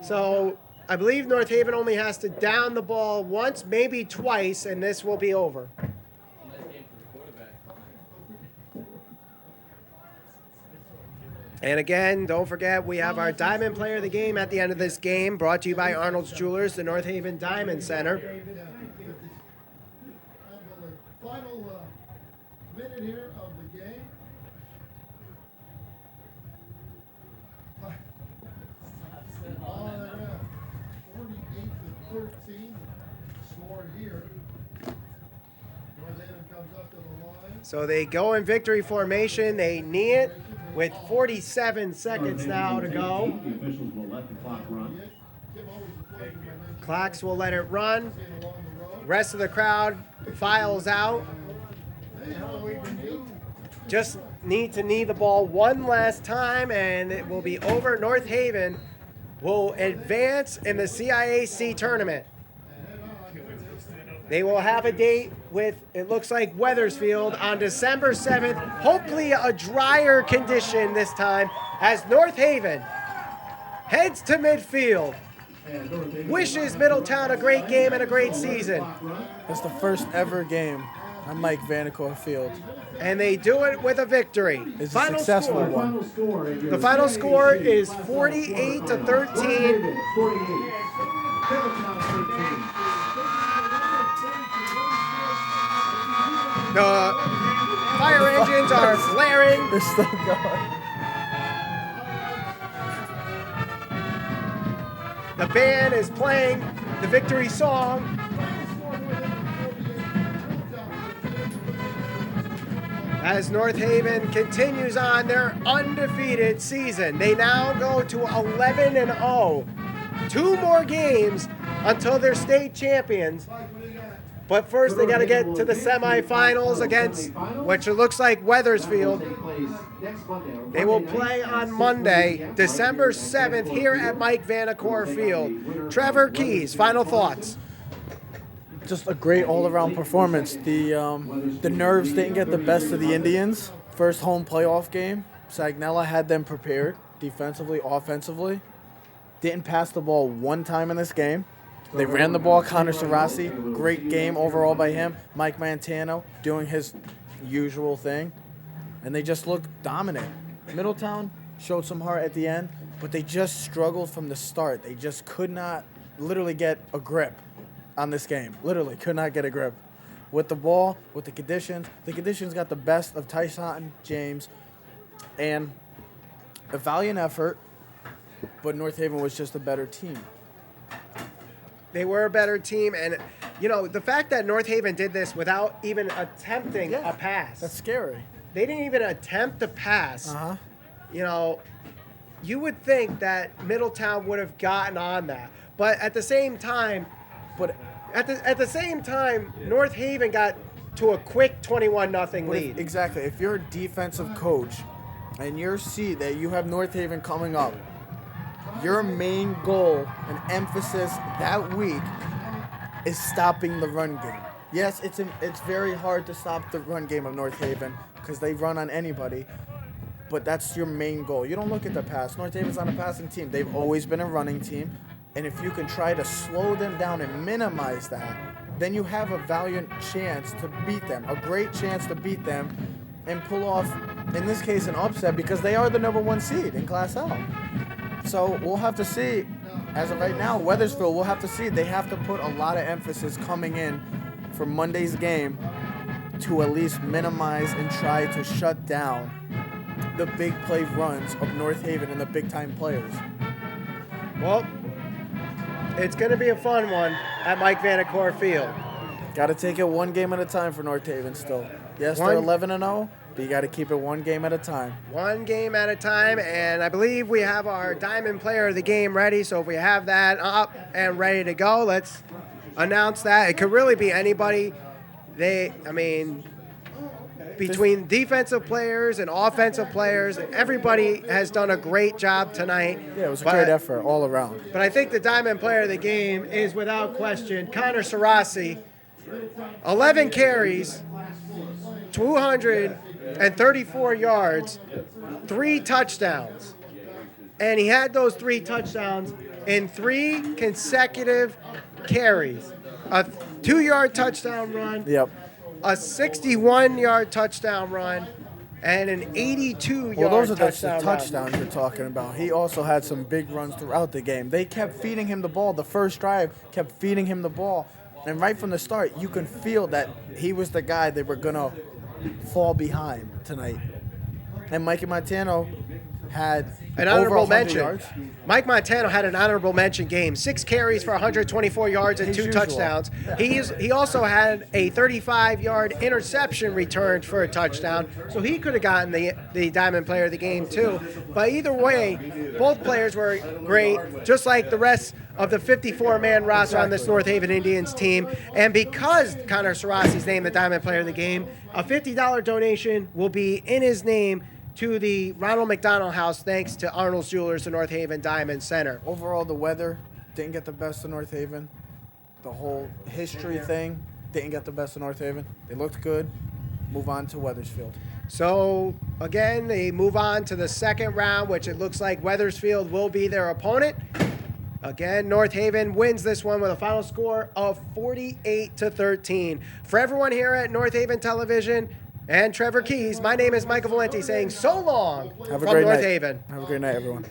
So I believe North Haven only has to down the ball once, maybe twice, and this will be over. And again, don't forget, we have our Diamond Player of the Game at the end of this game, brought to you by Arnold's Jewelers, the North Haven Diamond Center. Final minute here of the game. Oh, yeah. 48-13 score here. North Haven comes up to the line. So they go in victory formation. They knee it with 47 seconds now to go. The officials will let the clock run. Kim, always a pleasure, my man. Clocks will let it run. Seeing along the road. Rest of the crowd files out. Hey, how are we doing? Just need to knee the ball one last time and it will be over. North Haven will advance in the CIAC tournament. They will have a date with, it looks like, Wethersfield on December 7th. Hopefully a drier condition this time as North Haven heads to midfield. Wishes Middletown a great game and a great season. It's the first ever game on Mike Vanacore Field. And they do it with a victory. It's a successful score. one. Final score. The final score is 48-13. 48. Middletown 13. The fire engines are flaring. They're still going. The band is playing the victory song. As North Haven continues on their undefeated season. They now go to 11-0. 2 more games until they're state champions. But first they got to get to the semifinals against, which it looks like Wethersfield. They will play on Monday, December 7th here at Mike Vanacore Field. Trevor Keys, final thoughts. Just a great all-around performance. The nerves didn't get the best of the Indians. First home playoff game. Sagnella had them prepared defensively, offensively. didn't pass the ball one time in this game. They ran the ball. Connor Sarasi, great game overall by him. Mike Montano doing his usual thing. And they just looked dominant. Middletown showed some heart at the end, but they just struggled from the start. They just could not literally get a grip on this game. Literally could not get a grip. With the ball, with the conditions. The conditions got the best of Tyson, James, and a valiant effort, but North Haven was just a better team. They were a better team, and the fact that North Haven did this without even attempting a pass. That's scary. They didn't even attempt to pass. You would think that Middletown would have gotten on that, but at the same time, North Haven got to a quick 21-0 lead. Exactly. If you're a defensive coach and you see that you have North Haven coming up, your main goal and emphasis that week is stopping the run game. Yes, it's very hard to stop the run game of North Haven because they run on anybody, but that's your main goal. You don't look at the pass. North Haven's not a passing team. They've always been a running team, and if you can try to slow them down and minimize that, then you have a valiant chance to beat them, a great chance to beat them and pull off, in this case, an upset because they are the #1 seed in Class L. So we'll have to see. As of right now, Wethersfield, we'll have to see. They have to put a lot of emphasis coming in for Monday's game to at least minimize and try to shut down the big play runs of North Haven and the big-time players. Well, it's going to be a fun one at Mike Vanacore Field. Got to take it one game at a time for North Haven still. Yes, they're 11-0. But you got to keep it one game at a time. One game at a time, and I believe we have our Diamond Player of the Game ready. So if we have that up and ready to go, let's announce that. It could really be anybody. Between defensive players and offensive players, everybody has done a great job tonight. Yeah, it was a great effort all around. But I think the Diamond Player of the Game is without question Connor Sarasi. 11 carries, 234 yards, 3 touchdowns. And he had those 3 touchdowns in 3 consecutive carries. A 2-yard touchdown run, a 61-yard touchdown run, and an 82-yard touchdown run. Well, those are the touchdowns you're talking about. He also had some big runs throughout the game. They kept feeding him the ball. The first drive kept feeding him the ball. And right from the start, you can feel that he was the guy they were going to fall behind tonight. And Mike Montano had an honorable over 100 mention. yards. Mike Montano had an honorable mention game. 6 carries for 124 yards and 2 touchdowns. He also had a 35-yard interception returned for a touchdown. So he could have gotten the Diamond Player of the Game too. But either way, both players were great, just like the rest of the 54-man roster on this North Haven Indians team. And because Connor Sarasi's named the Diamond Player of the Game, a $50 donation will be in his name to the Ronald McDonald House, thanks to Arnold's Jewelers, the North Haven Diamond Center. Overall, the weather didn't get the best of North Haven. The whole history thing didn't get the best of North Haven. They looked good. Move on to Wethersfield. So, again, they move on to the second round, which it looks like Wethersfield will be their opponent. Again, North Haven wins this one with a final score of 48-13. For everyone here at North Haven Television and Trevor Keys, my name is Michael Valente saying so long from North Haven. Have a great night, everyone.